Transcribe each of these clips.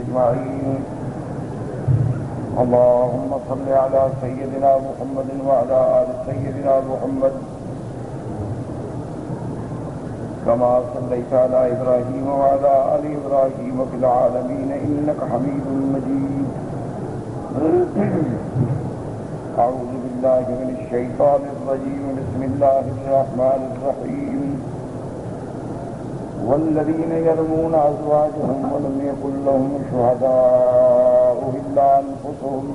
أجمعين. اللهم صل على سيدنا محمد وعلى آل سيدنا محمد كما صليت على إبراهيم وعلى آل إبراهيم في العالمين إنك حميد مجيد. أعوذ بالله من الشيطان الرجيم. بسم الله الرحمن الرحيم. والذين يرمون أزواجهم ولم يكن لهم شهداء إلا أنفسهم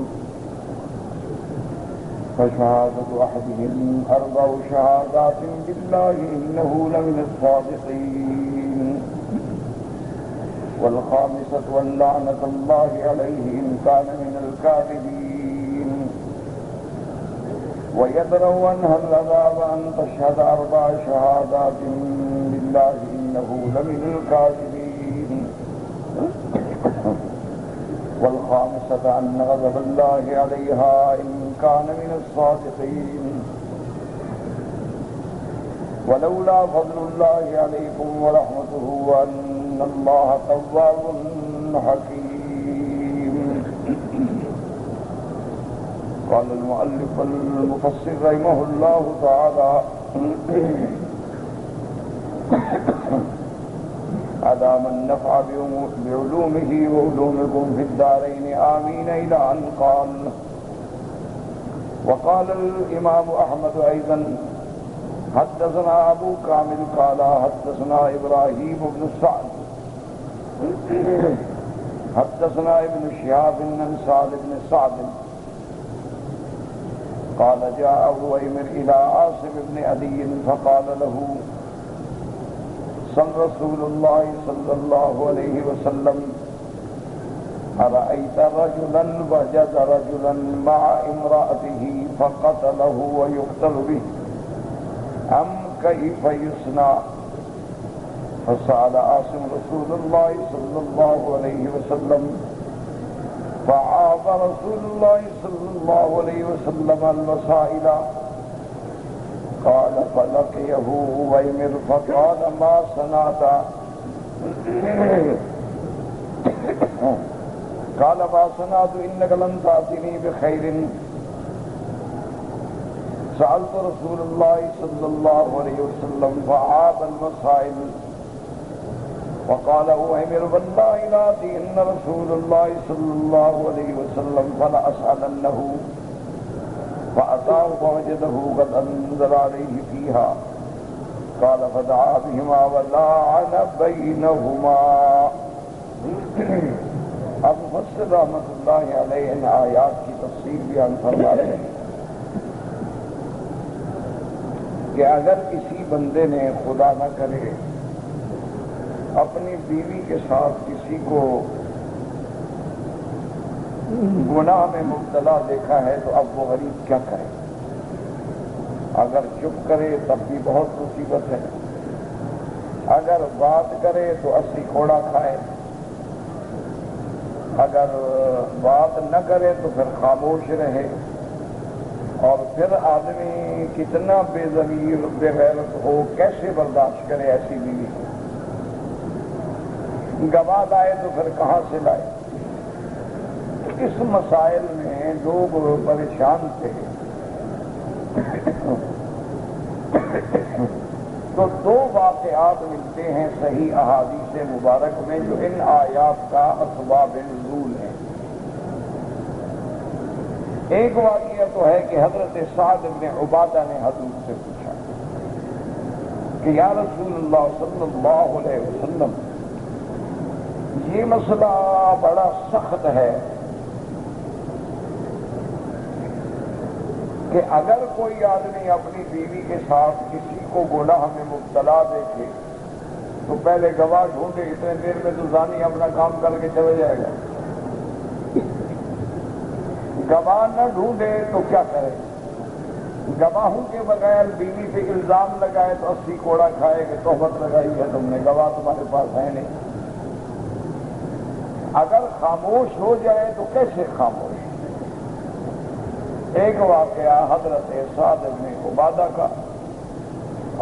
فشهادة أحدهم 4 شهادات بالله إنه لمن الصادقين. والخامسة أن لعنة الله عليه إن كان من الكاذبين. ويدروا عنها العذاب أن تشهد 4 شهادات بالله إنه لمن الكاذبين. والخامسة أن غضب الله عليها إن كان من الصادقين. ولولا فضل الله عليكم ورحمته وأن الله تواب حكيم. قال المؤلف المفسر رحمه الله تعالى: أدام النفع بعلومه وعلومكم في الدارين آمين. إلى أن قال. وقال الإمام أحمد أيضا: حدثنا أبو كامل قال حدثنا إبراهيم بن سعد حدثنا ابن شهاب بن سعد بن سعد قال جاء عويمر إلى عاصم بن عدي فقال له: صلى رسول الله صلى الله عليه وسلم: أرأيت رجلا وجد رجلا مع امرأته فقتله ويقتل به أم كيف يصنع؟ فسأل عاصم رسول الله صلى الله عليه وسلم فعاب رسول الله صلى الله عليه وسلم المسائل. قال فلقيه عويمر فقال: ما صنعت؟ قال: ما صنعت إنك لم تأتني بخير. سألت رسول الله صلى الله عليه وسلم فعاب المسائل. وقال عويمر: والله لآتين رسول الله صلى الله عليه وسلم فلأسألنه. فأتاه فوجده قد أنزل عليه فيها. قال فدعا بهما ولعن بينهما. اب مفسر رحمۃ اللہ علیہ ان آیات کی تفسیر بیان فرما رہے ہیں کہ اگر کسی بندے نے خدا نہ کرے اپنی بیوی کے ساتھ کسی کو گناہ میں مبتلا دیکھا ہے تو اب وہ غریب کیا کرے؟ اگر چپ کرے تب بھی بہت مصیبت ہے، اگر بات کرے تو 80 کوڑا کھائے، اگر بات نہ کرے تو پھر خاموش رہے، اور پھر آدمی کتنا بے ضمیر بے غیرت ہو کیسے برداشت کرے ایسی بیوی؟ گواہ لائے تو پھر کہاں سے لائے؟ اس مسائل میں لوگ پریشان تھے تو 2 واقعات ملتے ہیں صحیح احادیث مبارک میں جو ان آیات کا اسباب نزول ہے۔ ایک واقعہ تو ہے کہ حضرت سعد بن عبادہ نے حضور سے پوچھا کہ یا رسول اللہ صلی اللہ علیہ وسلم، یہ مسئلہ بڑا سخت ہے کہ اگر کوئی آدمی اپنی بیوی کے ساتھ کسی کو گناہ میں مبتلا دیکھے تو پہلے گواہ ڈھونڈے، اتنے دیر میں تو زانی اپنا کام کر کے چلے جائے گا۔ گواہ نہ ڈھونڈے تو کیا کرے؟ گواہوں کے بغیر بیوی پہ الزام لگائے تو 80 کوڑا کھائے کہ تہمت لگائی ہے تم نے، گواہ تمہارے پاس ہے نہیں۔ اگر خاموش ہو جائے تو کیسے خاموش؟ ایک واقعہ حضرت سعد بن عبادہ کا،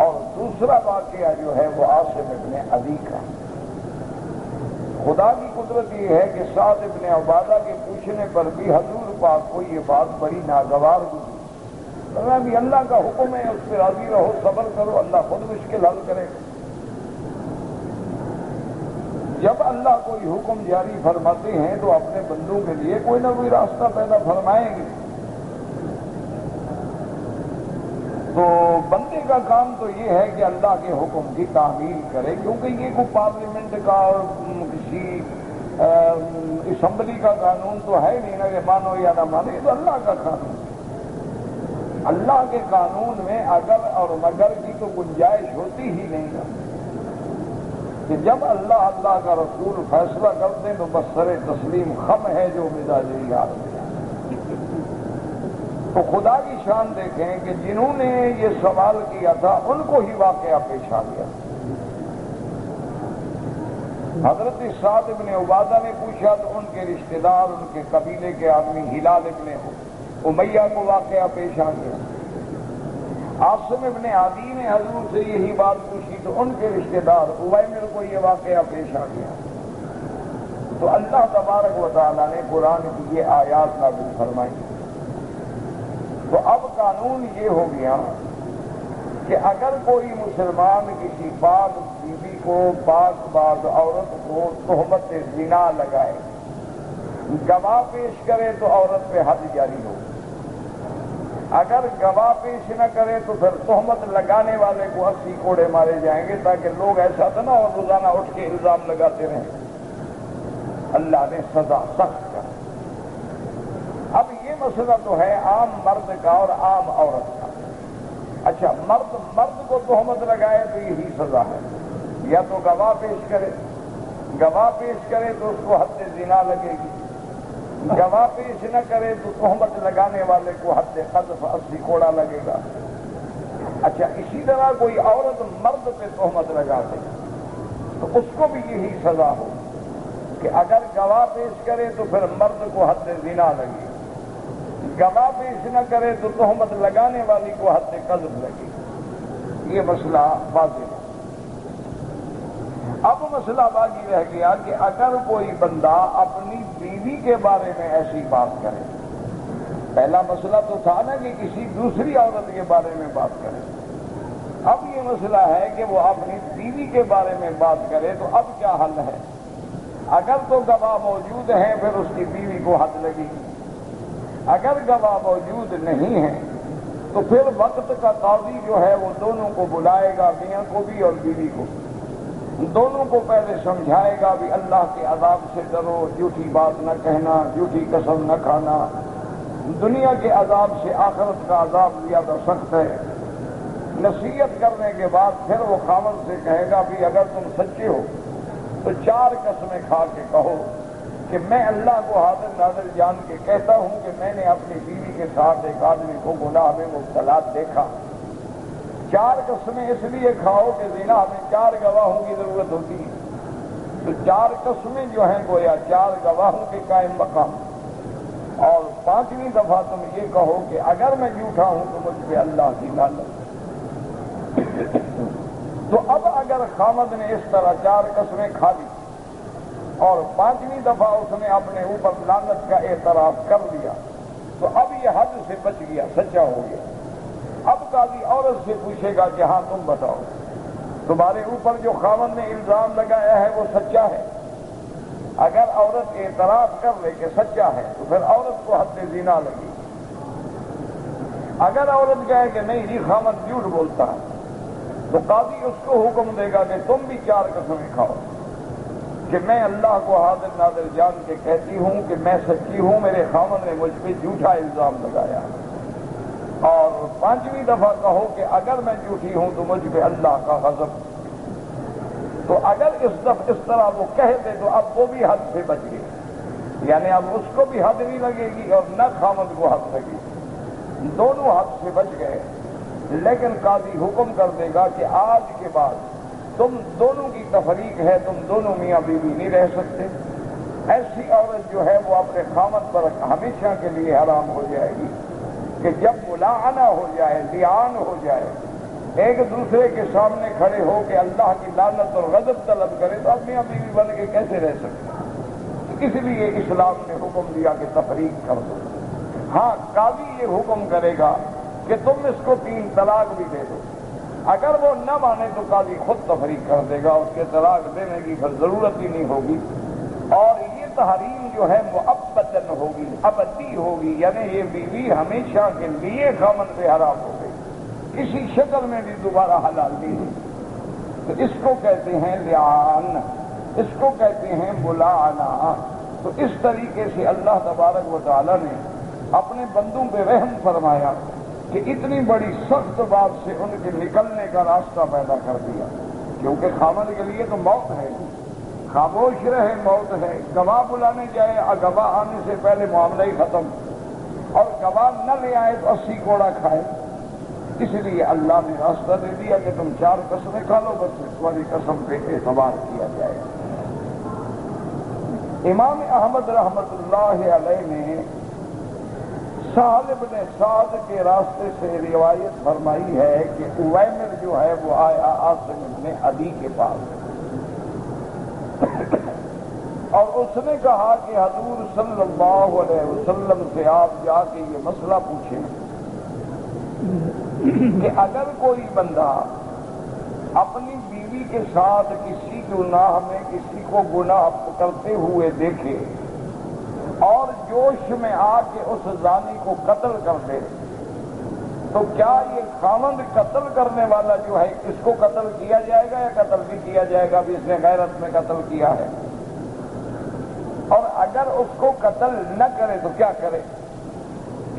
اور دوسرا واقعہ جو ہے وہ عاصم بن عدی کا۔ خدا کی قدرت یہ ہے کہ سعد ابن عبادہ کے پوچھنے پر بھی حضور پاک کو یہ بات بڑی ناگوار گزری۔ ابھی اللہ کا حکم ہے، اس پہ راضی رہو، صبر کرو، اللہ خود مشکل حل کرے گا۔ جب اللہ کوئی حکم جاری فرماتے ہیں تو اپنے بندوں کے لیے کوئی نہ کوئی راستہ پیدا فرمائیں گے۔ تو بندے کا کام تو یہ ہے کہ اللہ کے حکم کی تعمیل کرے، کیونکہ یہ کوئی پارلیمنٹ کا اور کسی اسمبلی کا قانون تو ہے نہیں نا کہ مانو یا نہ مانو، یہ تو اللہ کا قانون ہے۔ اللہ کے قانون میں اگر اور مگر کی تو گنجائش ہوتی ہی نہیں نا، کہ جب اللہ کا رسول فیصلہ کرتے تو بس سر تسلیم خم ہے جو مزاج یاد ہے۔ تو خدا کی شان دیکھیں کہ جنہوں نے یہ سوال کیا تھا ان کو ہی واقعہ پیش آ گیا۔ حضرت سعد ابن عبادہ نے پوچھا تو ان کے رشتہ دار، ان کے قبیلے کے آدمی ہلال ابن امیہ کو واقعہ پیش آ گیا۔ عاصم ابن عدی نے حضور سے یہی بات پوچھی تو ان کے رشتہ دار اویمر کو یہ واقعہ پیش آ گیا۔ تو اللہ تبارک و تعالیٰ نے قرآن کی یہ آیات نازل فرمائی۔ تو اب قانون یہ ہو گیا کہ اگر کوئی مسلمان کسی پاک بیوی کو، پاک باز عورت کو تہمت زنا لگائے، گواہ پیش کرے تو عورت پہ حد جاری ہو، اگر گواہ پیش نہ کرے تو پھر تہمت لگانے والے کو 80 کوڑے مارے جائیں گے، تاکہ لوگ ایسا تو نہ ہو روزانہ اٹھ کے الزام لگاتے رہیں۔ اللہ نے سزا سخت کر۔ اب یہ مسئلہ تو ہے عام مرد کا اور عام عورت کا۔ اچھا، مرد کو تہمت لگائے تو یہی سزا ہے، یا تو گواہ پیش کرے، گواہ پیش کرے تو اس کو حد زنا لگے گی، گواہ پیش نہ کرے تو تہمت لگانے والے کو حد قذف 80 کوڑا لگے گا۔ اچھا، اسی طرح کوئی عورت مرد پہ تہمت لگا دے تو اس کو بھی یہی سزا ہو کہ اگر گواہ پیش کرے تو پھر مرد کو حد زنا لگے، گواہ پیش نہ کرے تو تہمت لگانے والی کو حد قذف لگے۔ یہ مسئلہ واضح ہے۔ اب مسئلہ باقی رہ گیا کہ اگر کوئی بندہ اپنی بیوی کے بارے میں ایسی بات کرے، پہلا مسئلہ تو تھا نا کہ کسی دوسری عورت کے بارے میں بات کرے، اب یہ مسئلہ ہے کہ وہ اپنی بیوی کے بارے میں بات کرے، تو اب کیا حل ہے؟ اگر تو گواہ موجود ہیں پھر اس کی بیوی کو حد لگے گی، اگر گواہ موجود نہیں ہے تو پھر وقت کا قاضی جو ہے وہ دونوں کو بلائے گا، میاں کو بھی اور بیوی کو، دونوں کو پہلے سمجھائے گا بھی اللہ کے عذاب سے ڈرو، جھوٹی بات نہ کہنا، جھوٹی قسم نہ کھانا، دنیا کے عذاب سے آخرت کا عذاب زیادہ سخت ہے۔ نصیحت کرنے کے بعد پھر وہ خاوند سے کہے گا بھی اگر تم سچے ہو تو 4 قسمیں کھا کے کہو کہ میں اللہ کو حاضر ناظر جان کے کہتا ہوں کہ میں نے اپنی بیوی کے ساتھ ایک آدمی کو گناہ میں مبتلا دیکھا۔ 4 قسمیں اس لیے کھاؤ کہ زنا میں 4 گواہوں کی ضرورت ہوتی ہے، تو 4 قسمیں جو ہیں گویا 4 گواہوں کے قائم مقام، اور 5ویں دفعہ تم یہ کہو کہ اگر میں جھوٹا ہوں تو مجھ پہ اللہ کی لعنت۔ تو اب اگر خامد نے اس طرح 4 قسمیں کھا لی اور 5ویں دفعہ اس نے اپنے اوپر لعنت کا اعتراف کر لیا تو اب یہ حد سے بچ گیا، سچا ہو گیا۔ اب قاضی عورت سے پوچھے گا کہ ہاں تم بتاؤ تمہارے اوپر جو خاوند نے الزام لگایا ہے وہ سچا ہے؟ اگر عورت اعتراف کر لے کہ سچا ہے تو پھر عورت کو حد زنا لگی۔ اگر عورت کہے کہ نہیں جی خاوند جھوٹ بولتا ہے تو قاضی اس کو حکم دے گا کہ تم بھی 4 قسمیں کھاؤ کہ میں اللہ کو حاضر ناظر جان کے کہتی ہوں کہ میں سچی ہوں، میرے خاوند نے مجھ پہ جھوٹا الزام لگایا، اور 5ویں دفعہ کہو کہ اگر میں جھوٹی ہوں تو مجھ پہ اللہ کا غضب۔ تو اگر اس طرح وہ کہہ دے تو اب وہ بھی حد سے بچ گئے، یعنی اب اس کو بھی حد نہیں لگے گی اور نہ خاوند کو حد لگے گی، دونوں حد سے بچ گئے۔ لیکن قاضی حکم کر دے گا کہ آج کے بعد تم دونوں کی تفریق ہے، تم دونوں میاں بیوی نہیں رہ سکتے۔ ایسی عورت جو ہے وہ اپنے خاوند پر ہمیشہ کے لیے حرام ہو جائے گی کہ جب ملاعنہ ہو جائے، لیان ہو جائے ایک دوسرے کے سامنے کھڑے ہو کے اللہ کی لعنت اور غضب طلب کرے تو اپنی بیوی بن کے کیسے رہ سکتے؟ اس لیے اسلام نے حکم دیا کہ تفریق کر دو۔ ہاں قاضی یہ حکم کرے گا کہ تم اس کو 3 طلاق بھی دے دو، اگر وہ نہ مانے تو قاضی خود تفریق کر دے گا، اس کے طلاق دینے کی پھر ضرورت ہی نہیں ہوگی، اور یہ تحریم جو ہے مؤبدن ہوگی، ابدی ہوگی، یعنی یہ بیوی ہمیشہ کے لیے خامن پہ حرام ہو گئی، کسی شکل میں بھی دوبارہ حلال نہیں ہوگی۔ تو اس کو کہتے ہیں لعان، اس کو کہتے ہیں ملاعنہ۔ تو اس طریقے سے اللہ تبارک و تعالی نے اپنے بندوں پہ رحم فرمایا کہ اتنی بڑی سخت بات سے ان کے نکلنے کا راستہ پیدا کر دیا، کیونکہ خامن کے لیے تو موت ہے، خاموش رہے موت ہے، گواہ بلانے جائے گواہ آنے سے پہلے معاملہ ہی ختم، اور گواہ نہ لے آئے تو 80 کوڑا کھائے۔ اس لیے اللہ نے راستہ دے دیا کہ تم 4 قسمیں کھا لو، بس تمہاری قسم پہ اعتبار کیا جائے گا۔ امام احمد رحمت اللہ علیہ نے سہل بن سعد کے راستے سے روایت فرمائی ہے کہ اویمر جو ہے وہ آیا عاصم بن عدی کے پاس، اور اس نے کہا کہ حضور صلی اللہ علیہ وسلم سے آپ جا کے یہ مسئلہ پوچھیں کہ اگر کوئی بندہ اپنی بیوی کے ساتھ کسی گناہ میں کسی کو گناہ کرتے ہوئے دیکھے اور جوش میں آ کے اس زانی کو قتل کر دے، تو کیا یہ خاوند قتل کرنے والا جو ہے اس کو قتل کیا جائے گا یا قتل بھی کیا جائے گا؟ بھی اس نے غیرت میں قتل کیا ہے، اور اگر اس کو قتل نہ کرے تو کیا کرے؟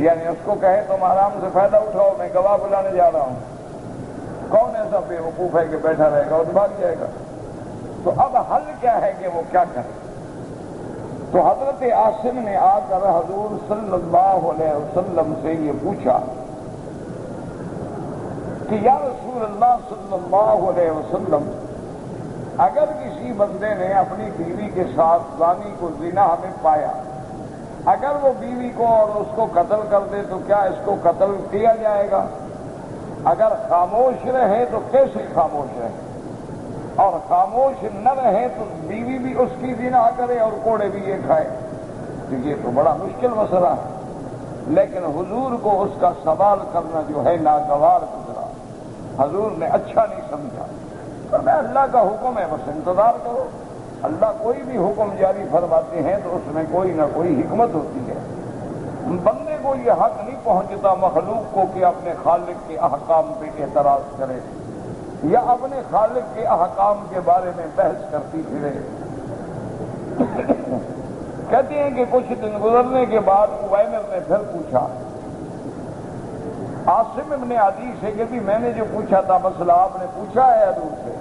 یعنی اس کو کہے تم آرام سے فائدہ اٹھاؤ، میں گواہ بلانے جا رہا ہوں، کون ایسا بے وقوف ہے کہ بیٹھا رہے گا اور بھاگ جائے گا؟ تو اب حل کیا ہے کہ وہ کیا کرے؟ تو حضرت عاصم نے آ کر حضور صلی اللہ علیہ وسلم سے یہ پوچھا کہ یا رسول اللہ صلی اللہ علیہ وسلم، اگر کسی بندے نے اپنی بیوی کے ساتھ زانی کو زنا میں پایا، اگر وہ بیوی کو اور اس کو قتل کر دے تو کیا اس کو قتل کیا جائے گا؟ اگر خاموش رہے تو کیسے خاموش رہے، اور خاموش نہ رہے تو بیوی بھی اس کی زنا کرے اور کوڑے بھی یہ کھائے؟ تو یہ تو بڑا مشکل مسئلہ ہے، لیکن حضور کو اس کا سوال کرنا جو ہے ناگوار گزرا، حضور نے اچھا نہیں سمجھا۔ میں اللہ کا حکم ہے، بس انتظار کرو، اللہ کوئی بھی حکم جاری فرماتے ہیں تو اس میں کوئی نہ کوئی حکمت ہوتی ہے۔ بندے کو یہ حق نہیں پہنچتا مخلوق کو کہ اپنے خالق کے احکام پہ اعتراض کرے یا اپنے خالق کے احکام کے بارے میں بحث کرتی پھرے۔ کہتے ہیں کہ کچھ دن گزرنے کے بعد اویمر نے پھر پوچھا عاصم ابن عدی سے کہ بھی میں نے جو پوچھا تھا مسئلہ آپ نے پوچھا ہے حضور سے؟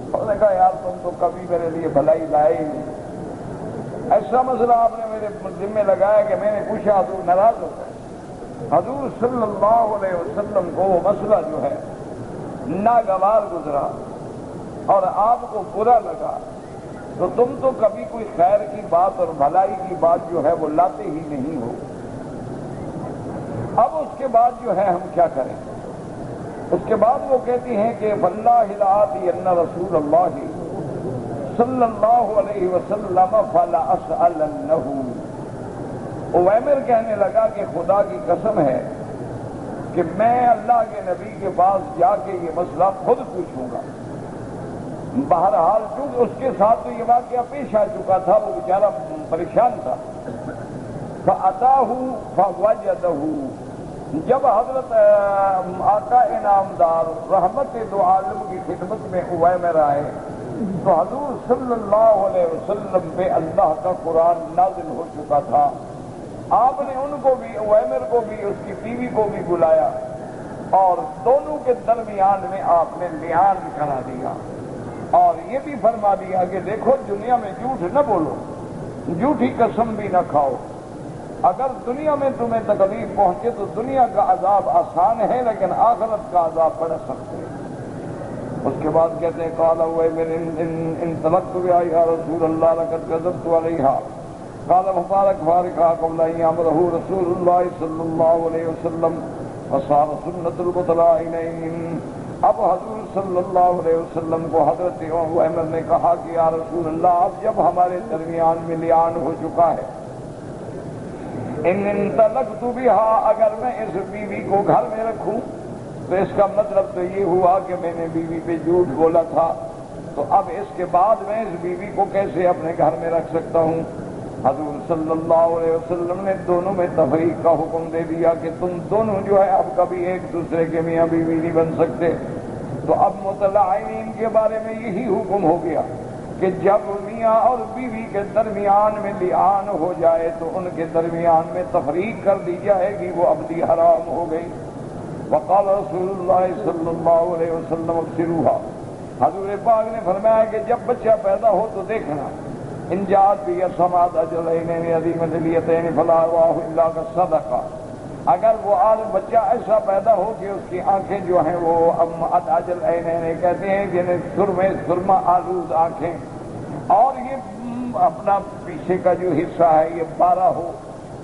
انہوں نے کہا یار تم تو کبھی میرے لیے بھلائی لائے ہی نہیں، ایسا مسئلہ آپ نے میرے ذمہ لگایا کہ میں نے پوچھا، حضور ناراض ہو گئے۔ حضور صلی اللہ علیہ وسلم کو وہ مسئلہ جو ہے ناگوار گزرا اور آپ کو برا لگا، تو تم تو کبھی کوئی خیر کی بات اور بھلائی کی بات جو ہے وہ لاتے ہی نہیں ہو، اب اس کے بعد جو ہے ہم کیا کریں؟ اس کے بعد وہ کہتی ہیں کہ واللہ لآتین رسول اللہ صلی اللہ علیہ وسلم فلا اسألنہ۔ اویمر کہنے لگا کہ خدا کی قسم ہے کہ میں اللہ کے نبی کے پاس جا کے یہ مسئلہ خود پوچھوں گا۔ بہرحال چونکہ اس کے ساتھ تو یہ واقعہ پیش آ چکا تھا، وہ بیچارہ پریشان تھا۔ فَأَتَاهُ فَوَجَدَهُ، جب حضرت آقا انعامدار رحمت دو عالم کی خدمت میں اویمر آئے تو حضور صلی اللہ علیہ وسلم پہ اللہ کا قرآن نازل ہو چکا تھا۔ آپ نے ان کو بھی، اویمر کو بھی، اس کی بیوی کو بھی بلایا اور دونوں کے درمیان میں آپ نے لعان کرا دیا اور یہ بھی فرما دیا کہ دیکھو دنیا میں جھوٹ نہ بولو، جھوٹی قسم بھی نہ کھاؤ، اگر دنیا میں تمہیں تکلیف پہنچے تو دنیا کا عذاب آسان ہے لیکن آخرت کا عذاب بڑا سخت ہے۔ اس کے بعد کہتے ہیں قال اویمر انطلقت بها یا رسول اللہ لقد كذبت عليها قال مبارک فارقها قبل ان يامره رسول اللہ صلی اللہ علیہ وسلم فصار سنة البطلائین اب حضور صلی اللہ علیہ وسلم کو حضرت احمد نے کہا کہ یا رسول اللہ، اب جب ہمارے درمیان میں لیان ہو چکا ہے، ان انطلقت بہا، اگر میں اس بیوی کو گھر میں رکھوں تو اس کا مطلب تو یہ ہوا کہ میں نے بیوی پہ جھوٹ بولا تھا، تو اب اس کے بعد میں اس بیوی کو کیسے اپنے گھر میں رکھ سکتا ہوں؟ حضور صلی اللہ علیہ وسلم نے دونوں میں تفریق کا حکم دے دیا کہ تم دونوں جو ہے اب کبھی ایک دوسرے کے میاں بیوی نہیں بن سکتے۔ تو اب متلاعنین کے بارے میں یہی حکم ہو گیا کہ جب میاں اور بیوی کے درمیان میں لعان ہو جائے تو ان کے درمیان میں تفریق کر دی جائے گی، وہ ابدی حرام ہو گئی۔ وقال رسول اللہ صلی اللہ علیہ وسلم ابصروها، حضور پاک نے فرمایا کہ جب بچہ پیدا ہو تو دیکھنا، ان جاءت بھی السماء اجلین عظیمۃ الیتین فلا ارواح الا كالصدقہ، اگر وہ بچہ ایسا پیدا ہو کہ اس کی آنکھیں جو ہیں وہ اجلین کہتے ہیں یعنی سرما آلود آنکھیں، اور یہ اپنا پیچھے کا جو حصہ ہے یہ بارہ ہو،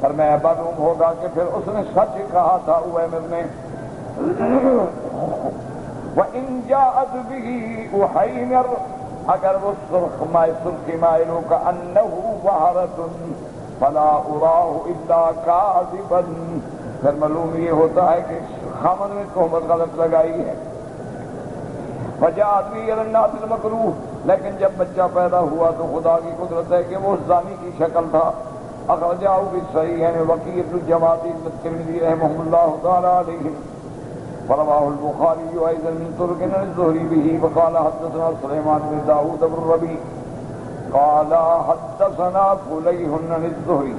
فرمایا معلوم ہوگا کہ پھر اس نے سچ کہا تھا اویمر نے۔ وَإِن جَاءَتْ بِهِ أُحَيْمِرٌ، اگر وہ سرخی مائل ہو كَأَنَّهُ بَحْرَةٌ فَلَا أُرَاهُ إِلَّا كَاذِبًا، پھر معلوم یہ ہوتا ہے کہ خامد نے تہمت غلط لگائی ہے۔ وَجَاءَتْ بِهِ النَّاسِ الْمَكْرُوهُ، لیکن جب بچہ پیدا ہوا تو خدا کی قدرت ہے کہ وہ زانی کی شکل تھا۔ اخرجہ بالصحیحین وقیع الجماعتی الترمذی رحمہ اللہ تعالی علیہ، ورواه البخاری ايضا من طرق عن الزهري به، وقال حدثنا سليمان بن داود بن الربيع قال حدثنا فليح عن الزهري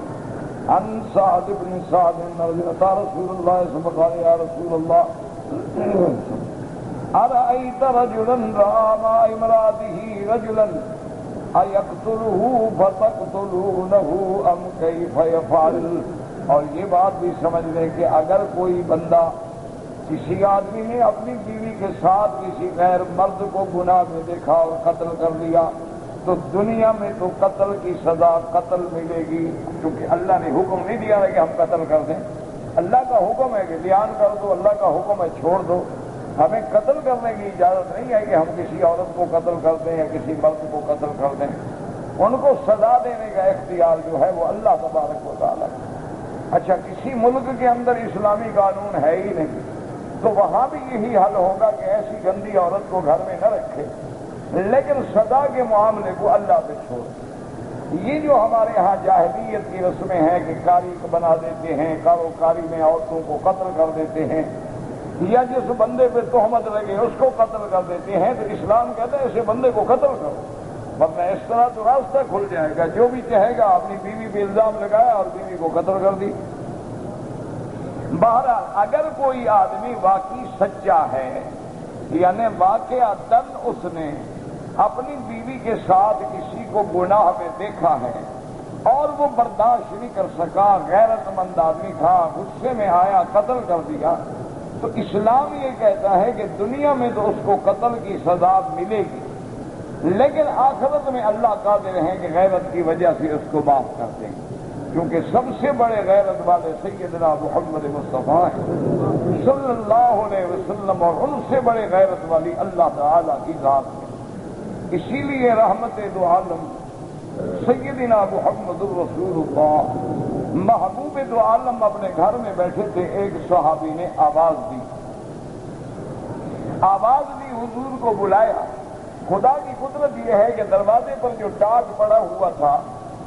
عن سعد بن سعد رضي الله عنه رسول الله صلى الله عليه وسلم قال يا رسول الله أرأيت رجلا رأى مع امرأته رجلا أيقتله فتقتلونه أم كيف يفعل، اور یہ بات بھی سمجھ لیں کہ اگر کوئی بندہ، کسی آدمی نے اپنی بیوی کے ساتھ کسی غیر مرد کو گناہ میں دیکھا اور قتل کر لیا تو دنیا میں تو قتل کی سزا قتل ملے گی، کیونکہ اللہ نے حکم نہیں دیا ہے کہ ہم قتل کر دیں، اللہ کا حکم ہے کہ لیان کر دو، اللہ کا حکم ہے چھوڑ دو، ہمیں قتل کرنے کی اجازت نہیں ہے کہ ہم کسی عورت کو قتل کر دیں یا کسی مرد کو قتل کر دیں، ان کو سزا دینے کا اختیار جو ہے وہ اللہ تبارک و تعالیٰ کا۔ اچھا، کسی ملک کے اندر اسلامی قانون ہے ہی نہیں تو وہاں بھی یہی حل ہوگا کہ ایسی گندی عورت کو گھر میں نہ رکھے، لیکن سزا کے معاملے کو اللہ پہ چھوڑ۔ یہ جو ہمارے ہاں جاہلیت کی رسمیں ہیں کہ کاری کو بنا دیتے ہیں، کاروکاری میں عورتوں کو قتل کر دیتے ہیں، یا جس بندے پہ تہمت لگے اس کو قتل کر دیتے ہیں، تو اسلام کہتا ہے ایسے بندے کو قتل کرو، ورنہ اس طرح تو راستہ کھل جائے گا، جو بھی چاہے گا اپنی بیوی پہ الزام لگایا اور بیوی کو قتل کر دی۔ بہرحال اگر کوئی آدمی واقعی سچا ہے، یعنی واقعتاً اس نے اپنی بیوی کے ساتھ کسی کو گناہ میں دیکھا ہے اور وہ برداشت نہیں کر سکا، غیرت مند آدمی تھا، غصے میں آیا قتل کر دیا، تو اسلام یہ کہتا ہے کہ دنیا میں تو اس کو قتل کی سزا ملے گی، لیکن آخرت میں اللہ قادر ہیں کہ غیرت کی وجہ سے اس کو معاف کر دیں گے، کیونکہ سب سے بڑے غیرت والے سیدنا محمد مصطفیٰ صلی اللہ علیہ وسلم، اور ان سے بڑے غیرت والی اللہ تعالی کی ذات ہے۔ اسی لیے رحمت دو عالم سیدنا محمد الرسول اللہ محبوب دو عالم اپنے گھر میں بیٹھے تھے، ایک صحابی نے آواز دی، حضور کو بلایا۔ خدا کی قدرت یہ ہے کہ دروازے پر جو ٹاٹ پڑا ہوا تھا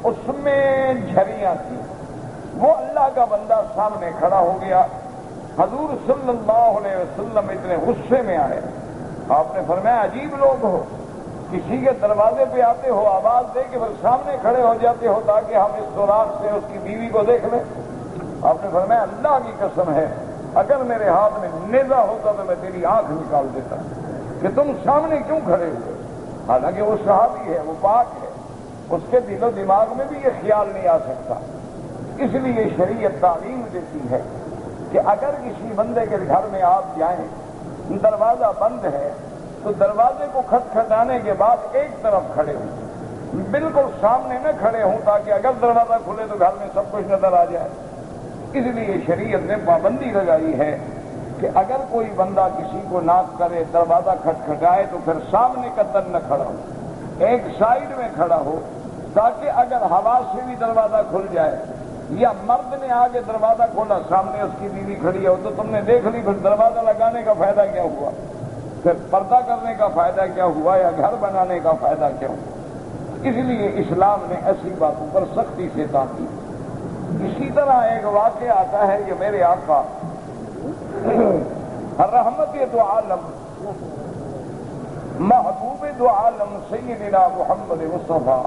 اس میں جھریاں تھیں، وہ اللہ کا بندہ سامنے کھڑا ہو گیا۔ حضور صلی اللہ علیہ وسلم اتنے غصے میں آئے، آپ نے فرمایا عجیب لوگ ہو، کسی کے دروازے پہ آتے ہو، آواز دے کے پھر سامنے کھڑے ہو جاتے ہو تاکہ ہم اس سوراخ سے اس کی بیوی کو دیکھ لیں۔ آپ نے فرمایا اللہ کی قسم ہے، اگر میرے ہاتھ میں نیزہ ہوتا تو میں تیری آنکھ نکال دیتا کہ تم سامنے کیوں کھڑے ہوئے۔ حالانکہ وہ صحابی ہے، وہ پاک ہے، اس کے دل و دماغ میں بھی یہ خیال نہیں آ سکتا۔ اس لیے شریعت تعلیم دیتی ہے کہ اگر کسی بندے کے گھر میں آپ جائیں، دروازہ بند ہے تو دروازے کو کھٹکھٹانے کے بعد ایک طرف کھڑے ہوں، بالکل سامنے نہ کھڑے ہوں تاکہ اگر دروازہ کھلے تو گھر میں سب کچھ نظر آ جائے۔ اس لیے شریعت نے پابندی لگائی ہے کہ اگر کوئی بندہ کسی کو ناک کرے، دروازہ کھٹکھٹائے تو پھر سامنے کا تن نہ کھڑا ہو، ایک سائڈ میں کھڑا ہو، تاکہ اگر ہوا سے بھی دروازہ کھل جائے یا مرد نے آگے دروازہ کھولا، سامنے اس کی بیوی کھڑی ہو تو تم نے دیکھ لی، پھر دروازہ لگانے کا فائدہ کیا ہوا، پھر پردہ کرنے کا فائدہ کیا ہوا، یا گھر بنانے کا فائدہ کیا ہوا؟ اس لیے اسلام نے ایسی باتوں پر سختی سے تاکید۔ اسی طرح ایک واقعہ آتا ہے کہ میرے آقا رحمت دو عالم محبوب دو عالم سیدنا محمد مصطفیٰ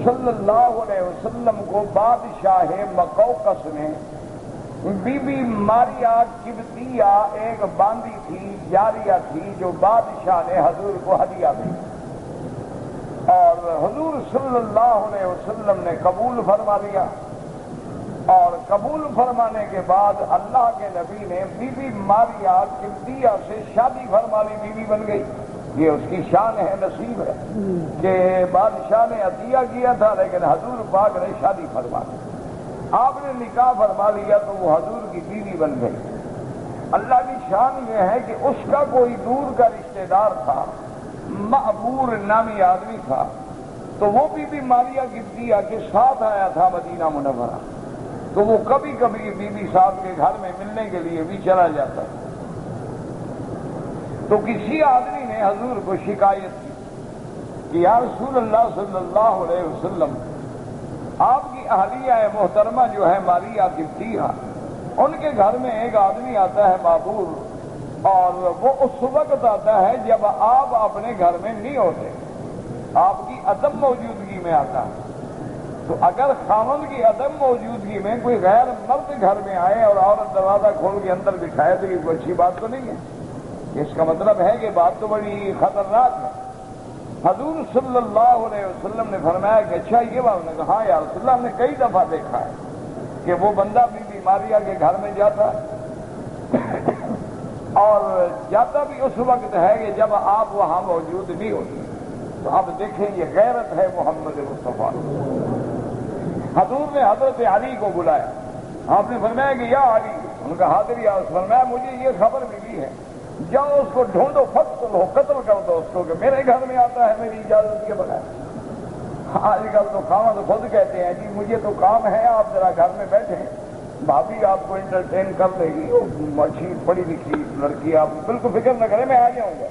صلی اللہ علیہ وسلم کو بادشاہ مقوقس نے بی بی ماریا قبطیہ ایک باندی تھی، جاریہ تھی، جو بادشاہ نے حضور کو ہدیہ دی، اور حضور صلی اللہ علیہ وسلم نے قبول فرما لیا، اور قبول فرمانے کے بعد اللہ کے نبی نے بی بی ماریا قبطیہ سے شادی فرما لی، بیوی بن گئی۔ یہ اس کی شان ہے، نصیب ہے کہ بادشاہ نے عطیہ کیا تھا لیکن حضور پاک نے شادی فرما لی، آپ نے نکاح فرما لیا تو وہ حضور کی بیوی بن گئی۔ اللہ کی شان یہ ہے کہ اس کا کوئی دور کا رشتہ دار تھا، معبور نامی آدمی تھا، تو وہ بی بی ماریا قبطیہ کے ساتھ آیا تھا مدینہ منورہ، تو وہ کبھی کبھی بی بی صاحب کے گھر میں ملنے کے لیے بھی چلا جاتا تھا۔ تو کسی آدمی نے حضور کو شکایت کی کہ یا رسول اللہ صلی اللہ علیہ وسلم، آپ کی اہلیہ محترمہ جو ہے ماریا قبطیہ، ان کے گھر میں ایک آدمی آتا ہے معبور، اور وہ اس وقت آتا ہے جب آپ اپنے گھر میں نہیں ہوتے، آپ کی عدم موجودگی میں آتا ہے۔ تو اگر خاوند کی عدم موجودگی میں کوئی غیر مرد گھر میں آئے اور عورت دروازہ کھول کے اندر بٹھائے تو یہ کوئی اچھی بات تو نہیں ہے، اس کا مطلب ہے کہ بات تو بڑی خطرناک ہے۔ حضور صلی اللہ علیہ وسلم نے فرمایا کہ اچھا یہ بات، نے کہا ہاں یا رسول اللہ، ہم نے کئی دفعہ دیکھا ہے کہ وہ بندہ بی بی ماریا کے گھر میں جاتا اور جاتا بھی اس وقت ہے کہ جب آپ وہاں موجود نہیں ہوتے۔ تو اب دیکھیں یہ غیرت ہے محمد مصطفیٰ۔ حضور نے حضرت علی کو بلایا، آپ نے فرمایا کہ یا علی، ان کا حاضر یا فرمایا مجھے یہ خبر ملی ہے، جاؤ اس کو ڈھونڈو، فقتل ہو، قتل کر دو اس کو، کہ میرے گھر میں آتا ہے میری اجازت کے بغیر۔ آج کل تو خاوند خود کہتے ہیں جی مجھے تو کام ہے، آپ ذرا گھر میں بیٹھیں، بھابھی آپ کو انٹرٹین کر دے گی، اچھی پڑھی لکھی لڑکی، آپ بالکل فکر نہ کریں، میں آ جاؤں گا۔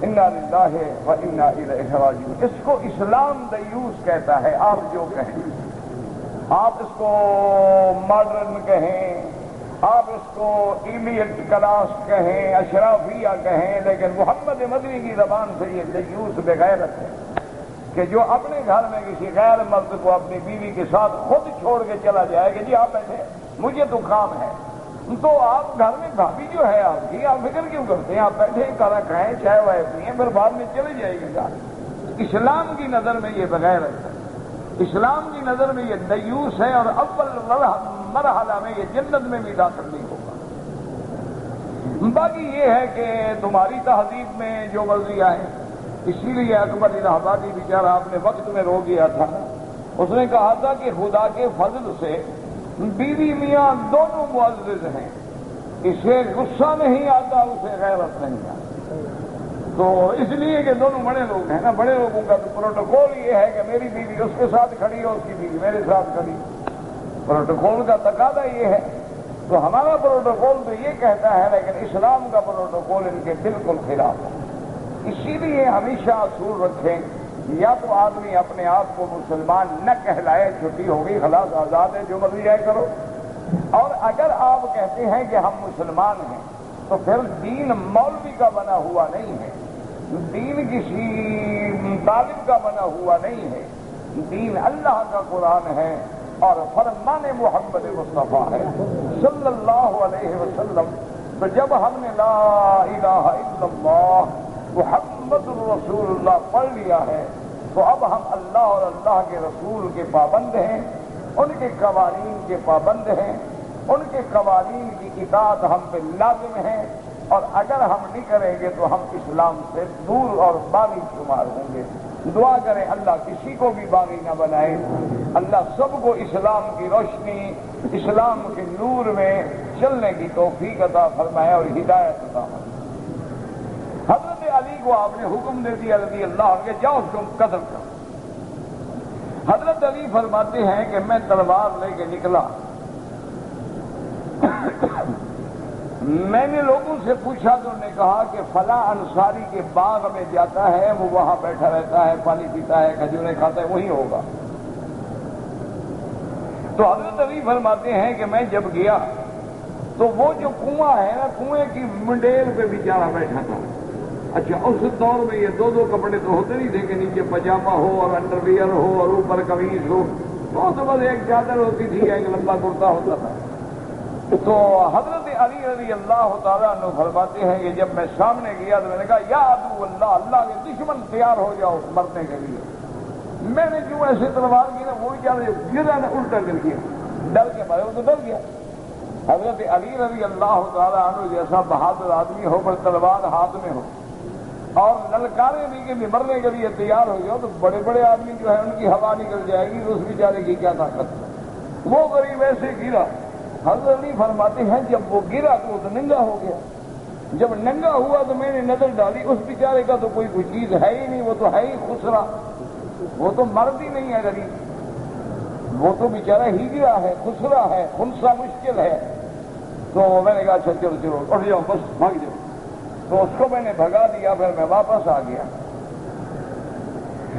انا للہ و انا الیہ راجعون۔ اس کو اسلام دیوس کہتا ہے، آپ جو کہیں، آپ اس کو ماڈرن کہیں، آپ اس کو ایلیٹ کلاس کہیں، اشرافیہ کہیں، لیکن محمد مدنی کی زبان سے یہ دیوس بغیرت ہے کہ جو اپنے گھر میں کسی غیر مرد کو اپنی بیوی کے ساتھ خود چھوڑ کے چلا جائے کہ جی آپ بیٹھے، مجھے تو کام ہے، تو آپ گھر میں بھابھی جو ہے آپ کی، آپ فکر کیوں کرتے ہیں؟ آپ بیٹھے کھانا کھائیں، چائے وائے پئیں، پھر بعد میں چلے جائے گی گھر۔ اسلام کی نظر میں یہ بغیرت ہے، اسلام کی نظر میں یہ دیوس ہے، اور اول مرحلہ میں یہ جنت میں بھی داخل نہیں ہوگا۔ باقی یہ ہے کہ تمہاری تہذیب میں جو مرضی آئے، اسی لیے اکبر الہ آبادی بیچارہ آپ نے وقت میں رو گیا تھا، اس نے کہا تھا کہ خدا کے فضل سے بیوی میاں دونوں معزز ہیں، اسے غصہ نہیں آتا، اسے غیرت نہیں آتا، تو اس لیے کہ دونوں بڑے لوگ ہیں نا، بڑے لوگوں کا تو پروٹوکول یہ ہے کہ میری بیوی اس کے ساتھ کھڑی ہو، اس کی بیوی میرے ساتھ کھڑی، پروٹوکول کا تقاضا یہ ہے۔ تو ہمارا پروٹوکول تو یہ کہتا ہے، لیکن اسلام کا پروٹوکول ان کے بالکل خلاف ہے۔ اسی لیے ہمیشہ اصول رکھیں، یا تو آدمی اپنے آپ کو مسلمان نہ کہلائے، چھٹی ہو گئی، خلاص آزاد ہے، جو مرضی آئے کرو، اور اگر آپ کہتے ہیں کہ ہم مسلمان ہیں تو پھر دین مولوی کا بنا ہوا نہیں ہے، دین کسی طالب کا بنا ہوا نہیں ہے، دین اللہ کا قرآن ہے اور فرمان محمد مصطفیٰ ہے صلی اللہ علیہ وسلم۔ تو جب ہم نے لا الہ الا اللہ محمد الرسول اللہ پڑھ لیا ہے تو اب ہم اللہ اور اللہ کے رسول کے پابند ہیں، ان کے قوانین کے پابند ہیں، ان کے قوانین کی اطاعت ہم پہ لازم ہے، اور اگر ہم نہیں کریں گے تو ہم اسلام سے دور اور باغی شمار ہوں گے۔ دعا کریں اللہ کسی کو بھی باغی نہ بنائے، اللہ سب کو اسلام کی روشنی، اسلام کے نور میں چلنے کی توفیق عطا فرمائے اور ہدایت عطا فرمائے۔ حضرت علی کو آپ نے حکم دے دیا رضی اللہ عنہ کہ جاؤ اس کو قتل کرو۔ حضرت علی فرماتے ہیں کہ میں تلوار لے کے نکلا، میں نے لوگوں سے پوچھا تو انہوں نے کہا کہ فلاں انصاری کے باغ میں جاتا ہے، وہ وہاں بیٹھا رہتا ہے، پانی پیتا ہے، کھجوریں کھاتا ہے، وہی ہوگا۔ تو حضرت علی فرماتے ہیں کہ میں جب گیا تو وہ جو کنواں ہے نا، کنویں کی منڈیل پہ بیچارہ بیٹھا تھا۔ اچھا اس دور میں یہ دو کپڑے تو ہوتے نہیں تھے کہ نیچے پاجامہ ہو اور انڈر ویئر ہو اور اوپر قمیض ہو، تو بس ایک چادر ہوتی تھی، ایک لمبا کرتا ہوتا تھا۔ تو حضرت علی رضی اللہ تعالیٰ عنہ فرماتے ہیں کہ جب میں سامنے گیا تو میں نے کہا یا عدو اللہ، اللہ کے دشمن تیار ہو جاؤ مرنے کے لیے۔ میں نے کیوں ایسے تلوار کی نا، وہ گرا نا، الٹا گر گیا، ڈر کے مارے وہ تو ڈر گیا۔ حضرت علی رضی اللہ تعالیٰ عنہ جیسا بہادر آدمی ہو پر تلوار ہاتھ میں ہو اور للکارے بھی کہ مرنے کے لیے تیار ہو جاؤ، تو بڑے بڑے آدمی جو ہے ان کی ہوا نکل جائے گی، تو اس بیچارے کی کیا طاقت۔ وہ غریب ایسے گرا۔ حضرت علی فرماتے ہیں جب وہ گرا تو وہ تو ننگا ہو گیا۔ جب ننگا ہوا تو میں نے نظر ڈالی، اس بیچارے کا تو کوئی چیز ہے ہی نہیں، وہ تو ہے ہی خسرا، وہ تو مرد ہی نہیں ہے غریب، وہ تو بیچارہ ہی گرا ہے، خسرا ہے، خنسا مشکل ہے۔ تو میں نے کہا اچھا چلو چلو اٹھ جاؤ، بس بھاگ جاؤ۔ تو اس کو میں نے بھگا دیا، پھر میں واپس آ گیا۔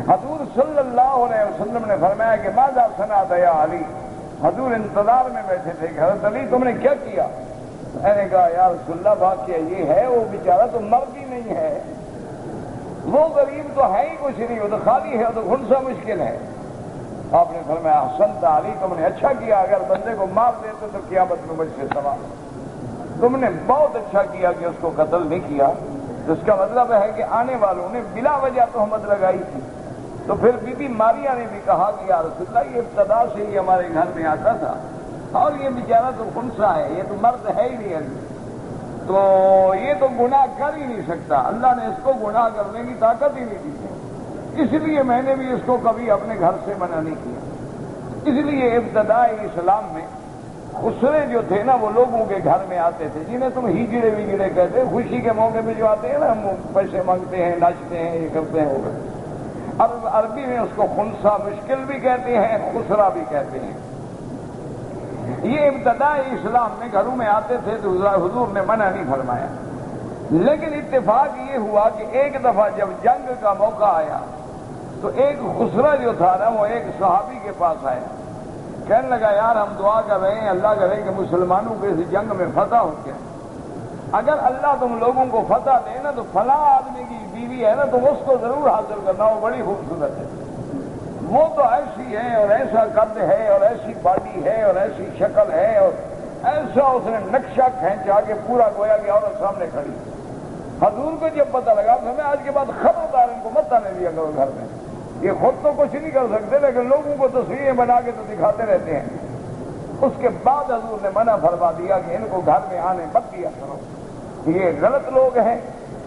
حضور صلی اللہ علیہ وسلم نے فرمایا کہ ماذا صنعت یا علی، حضور انتظار میں بیٹھے تھے کہ حضرت علی تم نے کیا کیا؟ میں نے کہا یا رسول اللہ واقعہ یہ ہے، وہ بیچارہ تو مرد ہی نہیں ہے، وہ غریب تو ہے ہی کچھ نہیں، وہ تو خالی ہے، وہ تو خنسا مشکل ہے۔ آپ نے فرمایا احسنت علی، تم نے اچھا کیا، اگر بندے کو مار دیتے تو قیامت میں مجھ سے سوال، تم نے بہت اچھا کیا کہ اس کو قتل نہیں کیا۔ تو اس کا مطلب ہے کہ آنے والوں نے بلا وجہ تہمت لگائی تھی۔ تو پھر بی بی ماریہ نے بھی کہا کہ یا رسول اللہ یہ ابتدا سے ہی ہمارے گھر میں آتا تھا اور یہ بیچارہ تو خنسا ہے، یہ تو مرد ہے ہی نہیں ابھی، تو یہ تو گناہ کر ہی نہیں سکتا، اللہ نے اس کو گناہ کرنے کی طاقت ہی نہیں دی، اس لیے میں نے بھی اس کو کبھی اپنے گھر سے منع نہیں کیا۔ اس لیے ابتدائی اسلام میں خسرے جو تھے نا وہ لوگوں کے گھر میں آتے تھے، جنہیں تم ہیجڑے ویجڑے کہتے ہیں، خوشی کے موقع میں جو آتے ہیں نا، ہم پیسے مانگتے ہیں، ناچتے ہیں، یہ کرتے ہیں، وہ عربی میں اس کو خنسا مشکل بھی کہتے ہیں، خسرا بھی کہتے ہیں۔ یہ ابتدائی اسلام میں گھروں میں آتے تھے تو حضور نے منع نہیں فرمایا، لیکن اتفاق یہ ہوا کہ ایک دفعہ جب جنگ کا موقع آیا تو ایک خسرا جو تھا نا وہ ایک صحابی کے پاس آیا، کہنے لگا یار ہم دعا کر رہے ہیں، اللہ کرے کہ مسلمانوں کو اس جنگ میں فتح ہو جائے، اگر اللہ تم لوگوں کو فتح دے نا تو فلاں آدمی کی بیوی ہے نا تم اس کو ضرور حاصل کرنا، وہ بڑی خوبصورت ہے، وہ تو ایسی ہے اور ایسا قد ہے اور ایسی باڈی ہے اور ایسی شکل ہے اور ایسا اس نے نقشہ کھینچا کہ پورا گویا کہ عورت سامنے کھڑی۔ حضور کو جب پتہ لگا تو ہمیں آج کے بعد خبردار ان کو مت آنے دیا کرو گھر میں، یہ خود تو کچھ نہیں کر سکتے لیکن لوگوں کو تصویریں بنا کے تو دکھاتے رہتے ہیں۔ اس کے بعد حضور نے منع فرما دیا کہ ان کو گھر میں آنے مت دیا کرو، یہ غلط لوگ ہیں،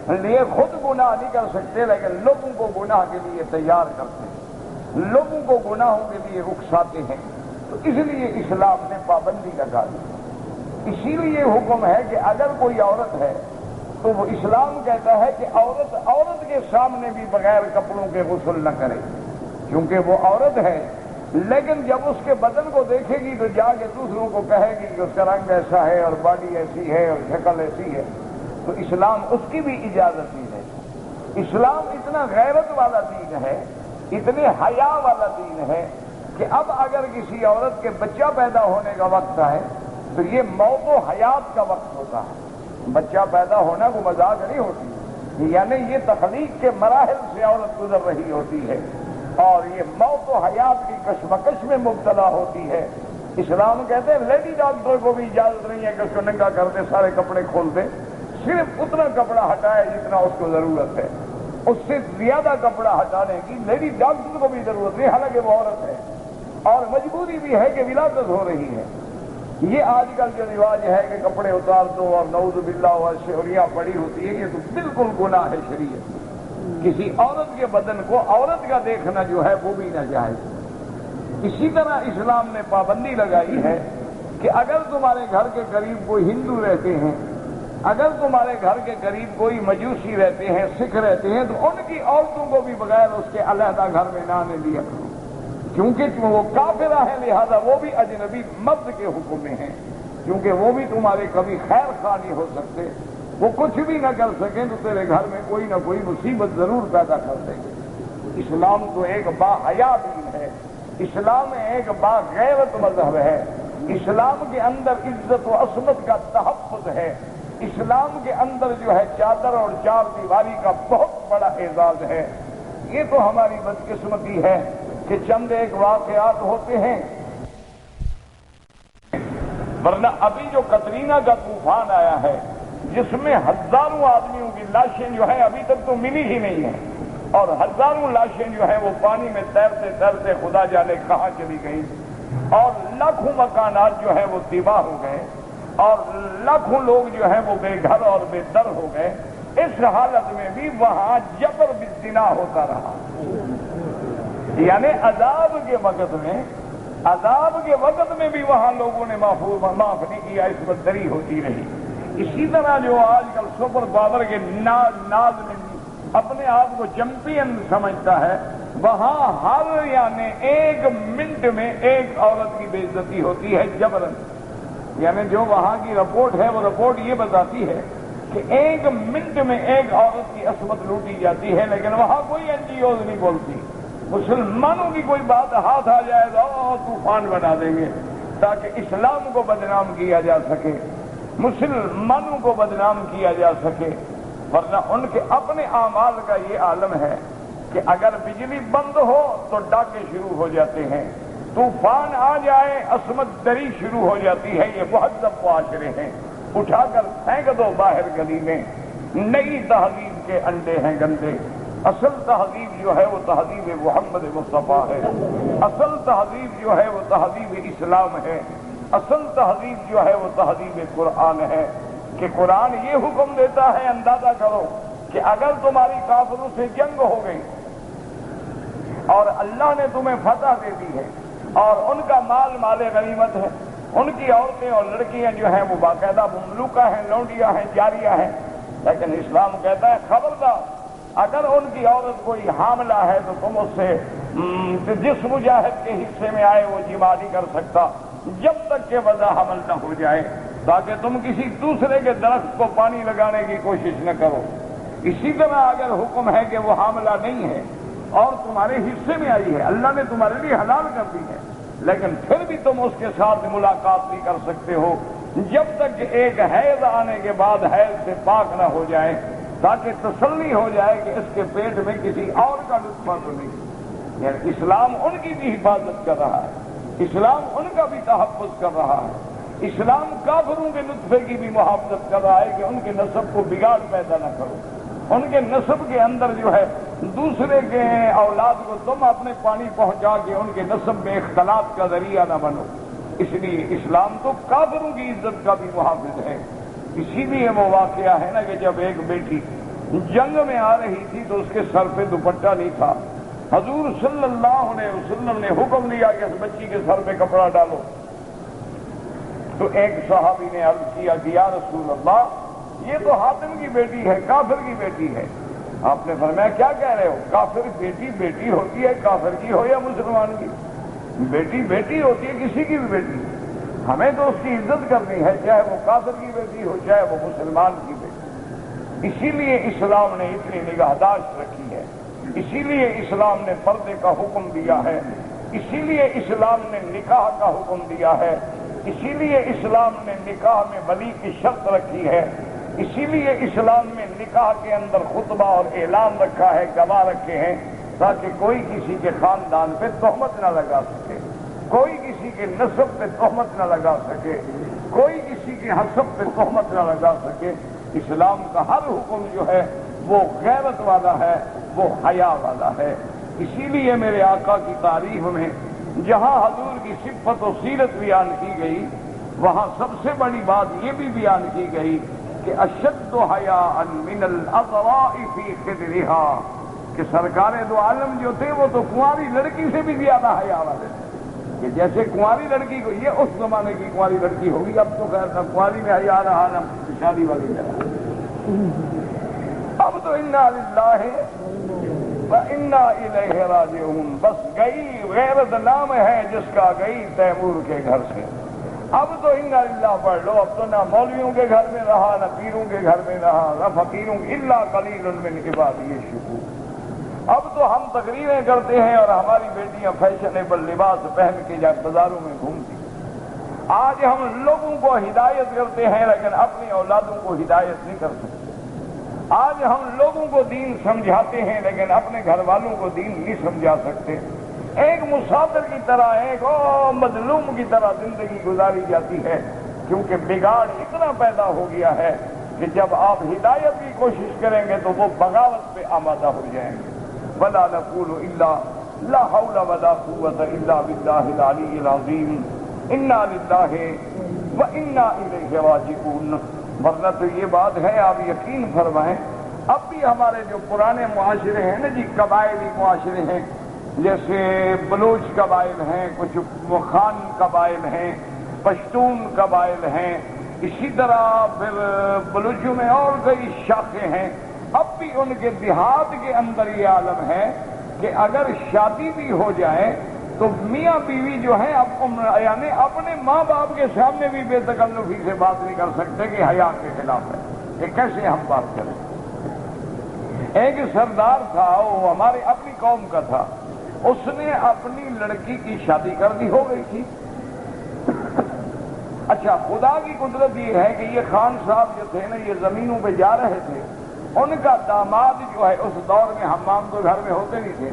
یہ خود گناہ نہیں کر سکتے لیکن لوگوں کو گناہ کے لیے تیار کرتے ہیں، لوگوں کو گناہوں کے لیے اکساتے ہیں، تو اس لیے اسلام نے پابندی لگا دی۔ اسی لیے حکم ہے کہ اگر کوئی عورت ہے تو وہ اسلام کہتا ہے کہ عورت کے سامنے بھی بغیر کپڑوں کے غسل نہ کرے، کیونکہ وہ عورت ہے، لیکن جب اس کے بدن کو دیکھے گی تو جا کے دوسروں کو کہے گی کہ اس کا رنگ ایسا ہے اور باڈی ایسی ہے اور شکل ایسی ہے، تو اسلام اس کی بھی اجازت نہیں ہے۔ اسلام اتنا غیرت والا دین ہے، اتنے حیا والا دین ہے کہ اب اگر کسی عورت کے بچہ پیدا ہونے کا وقت ہے تو یہ موت و حیات کا وقت ہوتا ہے۔ بچہ پیدا ہونا کو مذاق نہیں ہوتی، یعنی یہ تخلیق کے مراحل سے عورت گزر رہی ہوتی ہے اور یہ موت و حیات کی کشمکش میں مبتلا ہوتی ہے۔ اسلام کہتے ہیں لیڈی ڈاکٹر کو بھی اجازت نہیں ہے کہ اس کو ننگا کر دے، سارے کپڑے کھول دے، صرف اتنا کپڑا ہٹائے جتنا اس کو ضرورت ہے، اس سے زیادہ کپڑا ہٹانے کی لیڈی ڈاکٹر کو بھی ضرورت نہیں، حالانکہ وہ عورت ہے اور مجبوری بھی ہے کہ ولادت ہو رہی ہے۔ یہ آج کل جو رواج ہے کہ کپڑے اتار دو اور نعوذ باللہ اور شوریاں پڑی ہوتی ہے، یہ تو بالکل گناہ ہے شریعت۔ کسی عورت کے بدن کو عورت کا دیکھنا جو ہے وہ بھی ناجائز۔ اسی طرح اسلام نے پابندی لگائی ہے کہ اگر تمہارے گھر کے قریب کوئی ہندو رہتے ہیں، اگر تمہارے گھر کے قریب کوئی مجوسی رہتے ہیں، سکھ رہتے ہیں، تو ان کی عورتوں کو بھی بغیر اس کے علیحدہ گھر میں نہ آنے دیا کرو، کیونکہ وہ کافرہ ہے، لہذا وہ بھی اجنبی مرد کے حکم میں ہیں، کیونکہ وہ بھی تمہارے کبھی خیر خواہ نہیں ہو سکتے، وہ کچھ بھی نہ کر سکیں تو تیرے گھر میں کوئی نہ کوئی مصیبت ضرور پیدا کر دیں گے۔ اسلام تو ایک با حیا دین ہے، اسلام ایک با غیرت مذہب ہے، اسلام کے اندر عزت و عصمت کا تحفظ ہے، اسلام کے اندر جو ہے چادر اور چار دیواری کا بہت بڑا اعزاز ہے۔ یہ تو ہماری بدقسمتی ہے کہ چند ایک واقعات ہوتے ہیں، ورنہ ابھی جو کترینہ کا طوفان آیا ہے جس میں ہزاروں آدمیوں کی لاشیں جو ہیں ابھی تک تو ملی ہی نہیں ہیں، اور ہزاروں لاشیں جو ہیں وہ پانی میں تیرتے تیرتے خدا جانے کہاں چلی گئی، اور لاکھوں مکانات جو ہیں وہ تباہ ہو گئے، اور لاکھوں لوگ جو ہیں وہ بے گھر اور بے در ہو گئے، اس حالت میں بھی وہاں جبر بالزنا ہوتا رہا، یعنی عذاب کے وقت میں بھی وہاں لوگوں نے معاف نہیں کیا، اس پر دری ہوتی رہی۔ اسی طرح جو آج کل سپر پاور کے ناز میں اپنے آپ کو چیمپئن سمجھتا ہے، وہاں ہر یعنی ایک منٹ میں ایک عورت کی بے عزتی ہوتی ہے جبرن، یعنی جو وہاں کی رپورٹ ہے وہ رپورٹ یہ بتاتی ہے کہ ایک منٹ میں ایک عورت کی عصمت لوٹی جاتی ہے، لیکن وہاں کوئی این جی اوز نہیں بولتی۔ مسلمانوں کی کوئی بات ہاتھ آ جائے تو طوفان بنا دیں گے تاکہ اسلام کو بدنام کیا جا سکے، مسلمانوں کو بدنام کیا جا سکے، ورنہ ان کے اپنے اعمال کا یہ عالم ہے کہ اگر بجلی بند ہو تو ڈاکے شروع ہو جاتے ہیں، طوفان آ جائے عصمت دری شروع ہو جاتی ہے۔ یہ مہذب معاشرے ہیں، اٹھا کر پھینک دو باہر گلی میں۔ نئی تہذیب کے انڈے ہیں گندے، اصل تہذیب جو ہے وہ تہذیب محمد مصطفیٰ ہے، اصل تہذیب جو ہے وہ تہذیب اسلام ہے، اصل تہذیب جو ہے وہ تہذیب قرآن ہے، کہ قرآن یہ حکم دیتا ہے، اندازہ کرو کہ اگر تمہاری کافروں سے جنگ ہو گئی اور اللہ نے تمہیں فتح دے دی ہے اور ان کا مال غنیمت ہے، ان کی عورتیں اور لڑکیاں جو ہیں وہ باقاعدہ مملوکہ ہیں، لونڈیاں ہیں، جاریہ ہیں، لیکن اسلام کہتا ہے خبردار اگر ان کی عورت کوئی حاملہ ہے تو تم اس سے جس مجاہد کے حصے میں آئے وہ جمع نہیں کر سکتا جب تک کہ وضع حمل نہ ہو جائے، تاکہ تم کسی دوسرے کے درخت کو پانی لگانے کی کوشش نہ کرو۔ اسی طرح اگر حکم ہے کہ وہ حاملہ نہیں ہے اور تمہارے حصے میں آئی ہے، اللہ نے تمہارے لیے حلال کر دی ہے، لیکن پھر بھی تم اس کے ساتھ ملاقات نہیں کر سکتے ہو جب تک کہ ایک حیض آنے کے بعد حیض سے پاک نہ ہو جائے، تاکہ تسلی ہو جائے کہ اس کے پیٹ میں کسی اور کا نطفہ تو نہیں۔ یعنی اسلام ان کی بھی حفاظت کر رہا ہے، اسلام ان کا بھی تحفظ کر رہا ہے، اسلام کافروں کے نطفے کی بھی محافظت کر رہا ہے کہ ان کے نسب کو بگاڑ پیدا نہ کرو، ان کے نسب کے اندر جو ہے دوسرے کے اولاد کو تم اپنے پانی پہنچا کے ان کے نسب میں اختلاط کا ذریعہ نہ بنو۔ اس لیے اسلام تو کافروں کی عزت کا بھی محافظ ہے۔ اسی لیے وہ واقعہ ہے نا کہ جب ایک بیٹی جنگ میں آ رہی تھی تو اس کے سر پہ دوپٹہ نہیں تھا، حضور صلی اللہ علیہ وسلم نے حکم دیا کہ اس بچی کے سر پہ کپڑا ڈالو، تو ایک صحابی نے عرض کیا کہ یا رسول اللہ یہ تو حاتم کی بیٹی ہے، کافر کی بیٹی ہے۔ آپ نے فرمایا کیا کہہ رہے ہو؟ کافر بیٹی بیٹی ہوتی ہے، کافر کی ہو یا مسلمان کی، بیٹی بیٹی ہوتی ہے، کسی کی بھی بیٹی، ہمیں تو اس کی عزت کرنی ہے، چاہے وہ کافر کی بیٹی ہو چاہے وہ مسلمان کی بیٹی۔ اسی لیے اسلام نے اتنی نگہداشت رکھی ہے، اسی لیے اسلام نے پردے کا حکم دیا ہے، اسی لیے اسلام نے نکاح کا حکم دیا ہے، اسی لیے اسلام نے نکاح میں ولی کی شرط رکھی ہے، اسی لیے اسلام میں نکاح کے اندر خطبہ اور اعلان رکھا ہے، گواہ رکھے ہیں، تاکہ کوئی کسی کے خاندان پہ تہمت نہ لگا سکے، کوئی کسی کے نسب پہ تہمت نہ لگا سکے، کوئی کسی کے حسب پہ تہمت نہ لگا سکے۔ اسلام کا ہر حکم جو ہے وہ غیرت والا ہے، وہ حیا والا ہے۔ اسی لیے میرے آقا کی تعریف میں جہاں حضور کی صفت و سیرت بیان کی گئی، وہاں سب سے بڑی بات یہ بھی بیان کی گئی کہ اشد حیاء من الاضواء فی خدرها، کہ سرکار دو عالم جو تھے وہ تو کنواری لڑکی سے بھی زیادہ حیا والے تھے۔ کہ جیسے کنواری لڑکی کو، یہ اس زمانے کی کنواری لڑکی ہوگی، اب تو خیر نہ کنواری میں حیا رہا نہ شادی والی میں، اب تو انا للہ و انا الیہ راجعون، بس گئی، غیرت نام ہے جس کا گئی تیمور کے گھر سے، اب تو انا للہ پڑھ لو، اب تو نہ مولویوں کے گھر میں رہا، نہ پیروں کے گھر میں رہا، نہ فقیروں الا قلیل من عبادی الشکور۔ اب تو ہم تقریریں کرتے ہیں اور ہماری بیٹیاں فیشنیبل لباس پہن کے جب بازاروں میں گھومتی ہیں۔ آج ہم لوگوں کو ہدایت کرتے ہیں لیکن اپنی اولادوں کو ہدایت نہیں کر سکتے۔ آج ہم لوگوں کو دین سمجھاتے ہیں لیکن اپنے گھر والوں کو دین نہیں سمجھا سکتے۔ ایک مسافر کی طرح، ایک مظلوم کی طرح زندگی گزاری جاتی ہے، کیونکہ بگاڑ اتنا پیدا ہو گیا ہے کہ جب آپ ہدایت کی کوشش کریں گے تو وہ بغاوت پہ آمادہ ہو جائیں گے۔ ولا نقول الا لا حول ولا قوة الا بالله العلی العظیم، انا للہ وانا الیہ راجعون۔ ورنہ تو یہ بات ہے، آپ یقین فرمائیں، اب بھی ہمارے جو پرانے معاشرے ہیں نا جی، قبائلی معاشرے ہیں، جیسے بلوچ قبائل ہیں، کچھ خان قبائل ہیں، پشتون قبائل ہیں، اسی طرح پھر بلوچوں میں اور کئی شاخیں ہیں، اب بھی ان کے دیہات کے اندر یہ عالم ہے کہ اگر شادی بھی ہو جائے تو میاں بیوی جو ہیں یعنی اپنے ماں باپ کے سامنے بھی بے تکلفی سے بات نہیں کر سکتے کہ حیا کے خلاف ہے، کہ کیسے ہم بات کریں۔ ایک سردار تھا، وہ ہمارے اپنی قوم کا تھا، اس نے اپنی لڑکی کی شادی کر دی، ہو گئی تھی۔ اچھا، خدا کی قدرت یہ ہے کہ یہ خان صاحب جو تھے نا، یہ زمینوں پہ جا رہے تھے، ان کا داماد جو ہے، اس دور میں حمام تو گھر میں ہوتے نہیں تھے،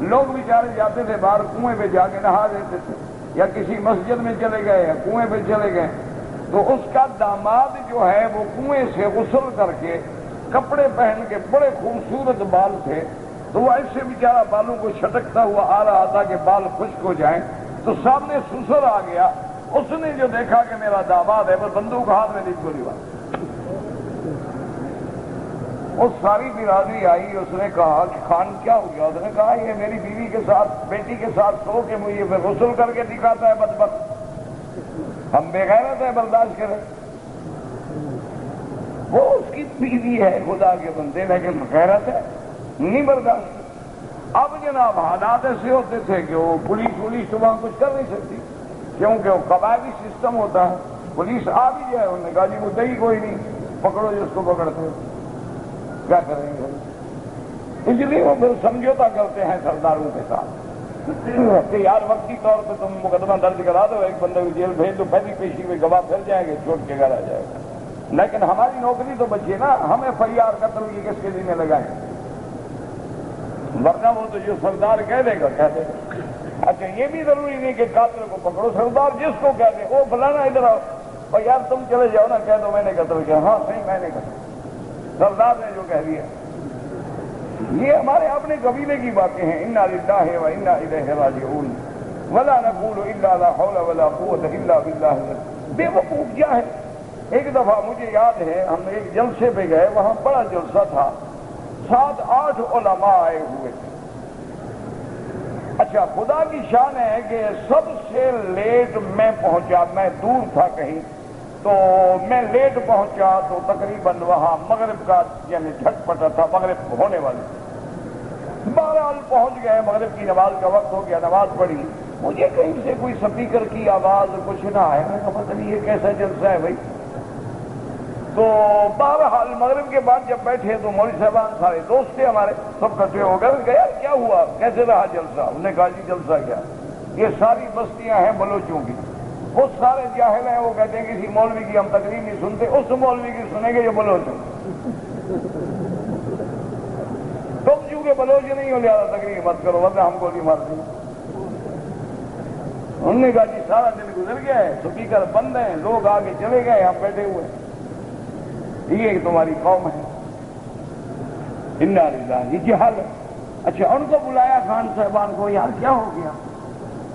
لوگ بیچارے جاتے تھے باہر کنویں پہ جا کے نہا دیتے تھے، یا کسی مسجد میں چلے گئے یا کنویں پہ چلے گئے، تو اس کا داماد جو ہے وہ کنویں سے غسل کر کے کپڑے پہن کے، بڑے خوبصورت بال تھے، تو وہ ایسے بیچارہ بالوں کو چھٹکتا ہوا آ رہا تھا کہ بال خشک ہو جائیں، تو سامنے سسر آ گیا، اس نے جو دیکھا کہ میرا داماد ہے، وہ بندوق ہاتھ میں نہیں گولی ماری۔ اس ساری برادری آئی، اس نے کہا کہ خان کیا ہو گیا؟ اس نے کہا یہ میری بیوی کے ساتھ، بیٹی کے ساتھ سو کے مجھے پھر غسل کر کے دکھاتا ہے بدبخت، ہم بے غیرت ہے برداشت کریں؟ وہ اس کی بیوی ہے، خدا کے بندے، لیکن غیرت ہے نہیں برداشت۔ اب جناب حالات ایسے ہوتے تھے کہ وہ پولیس تو وہاں کچھ کر نہیں سکتی، کیونکہ وہ قبائلی سسٹم ہوتا ہے، پولیس آ بھی جائے، انہوں نے کہا جی مدعی کوئی نہیں، پکڑو جس کو پکڑتے، کیا کریں گے؟ اس لیے وہ پھر سمجھوتا کرتے ہیں سرداروں کے ساتھ کہ یار وقتی طور پہ تم مقدمہ درج کرا دو، ایک بندے کو جیل بھیج دو، پہلی پیشی میں گواہ پھر جائیں گے، چھوٹ کے گھر آ جائے گا، لیکن ہماری نوکری تو بچے نا، ہمیں FIR قتل کی کس کے ذمہ لگائیں، ورنہ وہ تو جو سردار کہہ دے گا کہہ دے گا۔ اچھا، یہ بھی ضروری نہیں کہ قاتل کو پکڑو، سردار جس کو کہہ دے، وہ فلانا ادھر آؤ، اور یار تم چلے جاؤ نا، کہہ دو میں نے قتل کیا، ہاں صحیح میں نے قتل، سردار نے جو کہہ دیا۔ یہ ہمارے اپنے قبیلے کی باتیں ہیں، انا للہ و انا الیہ راجعون، ولا نقول الا لا حول ولا قوة الا باللہ۔ بے وقوف کیا ہے؟ ایک دفعہ مجھے یاد ہے، ہم ایک جلسے پہ گئے، وہاں بڑا جلسہ تھا، 7-8 علماء آئے ہوئے تھے۔ اچھا، خدا کی شان ہے کہ سب سے لیٹ میں پہنچا، میں دور تھا کہیں، تو میں لیٹ پہنچا، تو تقریباً وہاں مغرب کا یعنی جھٹ پٹا تھا، مغرب ہونے والی، بہرحال پہنچ گئے، مغرب کی نماز کا وقت ہو گیا، نماز پڑھی، مجھے کہیں سے کوئی سپیکر کی آواز کچھ نہ آئے، میں کہا پتہ نہیں یہ کیسا جلسہ ہے بھائی۔ تو بہرحال مغرب کے بعد جب بیٹھے تو مولوی صاحبان سارے دوست تھے ہمارے، سب کٹھے ہو گئے، گیا کیا ہوا، کیسے رہا جلسہ؟ انہوں نے کہا جی جلسہ کیا، یہ ساری بستیاں ہیں بلوچوں کی، وہ سارے جاہل ہیں، وہ کہتے ہیں کسی مولوی کی ہم تقریر نہیں سنتے، اس مولوی کی سنیں گے جو بلوچ ہو، تم چونکہ بلوچ نہیں ہو لہٰذا تقریر مت کرو ورنہ ہم گولی مار دیں۔ انہوں نے کہا جی سارا دن گزر گیا ہے، سپیکر بند ہیں، لوگ آگے چلے گئے، ہم بیٹھے ہوئے، یہ تمہاری قوم ہے، انا للہ، یہ جہالت۔ اچھا، ان کو بلایا خان صاحبان کو، یار کیا ہو گیا؟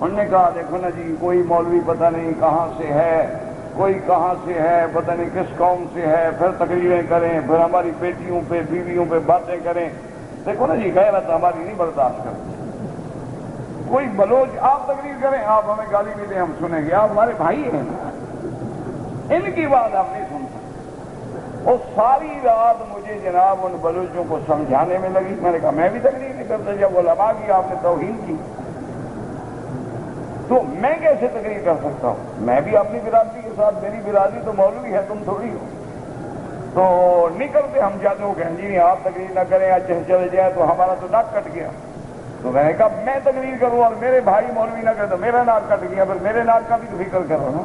انہوں نے کہا دیکھو نا جی، کوئی مولوی پتہ نہیں کہاں سے ہے، کوئی کہاں سے ہے، پتہ نہیں کس قوم سے ہے، پھر تقریریں کریں، پھر ہماری بیٹیوں پہ بیویوں پہ باتیں کریں، دیکھو نا جی غیرت ہماری نہیں برداشت کرتی۔ کوئی بلوچ آپ تقریر کریں، آپ ہمیں گالی بھی دیں ہم سنیں گے، آپ ہمارے بھائی ہیں نا، ان کی بات ہم نہیں سن سکتے۔ اور ساری رات مجھے جناب ان بلوچوں کو سمجھانے میں لگی، میں نے کہا میں بھی تقریر نہیں کرتا، جب علماء کی آپ نے توہین کی تو میں کیسے تقریر کر سکتا ہوں؟ میں بھی اپنی برادری کے ساتھ، میری برادری تو مولوی ہے، تم تھوڑی ہو۔ تو نکلتے ہم جاتے ہو کہ جی آپ تقریر نہ کریں، آج چلے جائے تو ہمارا تو ناک کٹ گیا۔ تو میں نے کہا میں تقریر کروں اور میرے بھائی مولوی نہ کرے تو میرا ناک کٹ گیا، پھر میرے ناک کا بھی تو فکر کرو نا۔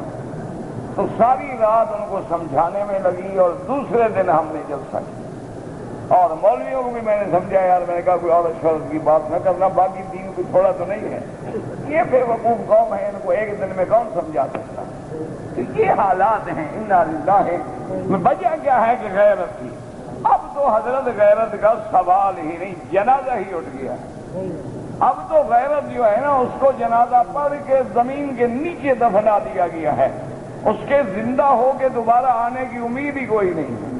تو ساری رات ان کو سمجھانے میں لگی اور دوسرے دن ہم نے جلسہ کیا اور مولویوں کو بھی میں نے سمجھایا، یار میں نے کہا کوئی اور شرط کی بات نہ کرنا، باقی دین کو چھوڑا تو نہیں ہے، یہ بے وقوف قوم ہے، ان کو ایک دن میں کون سمجھا سکتا؟ تو یہ حالات ہیں۔ انا للہ، وجہ کیا ہے کہ غیرت کی، اب تو حضرت غیرت کا سوال ہی نہیں، جنازہ ہی اٹھ گیا۔ اب تو غیرت جو ہے نا، اس کو جنازہ پڑھ کے زمین کے نیچے دفنا دیا گیا ہے، اس کے زندہ ہو کے دوبارہ آنے کی امید ہی کوئی نہیں ہے۔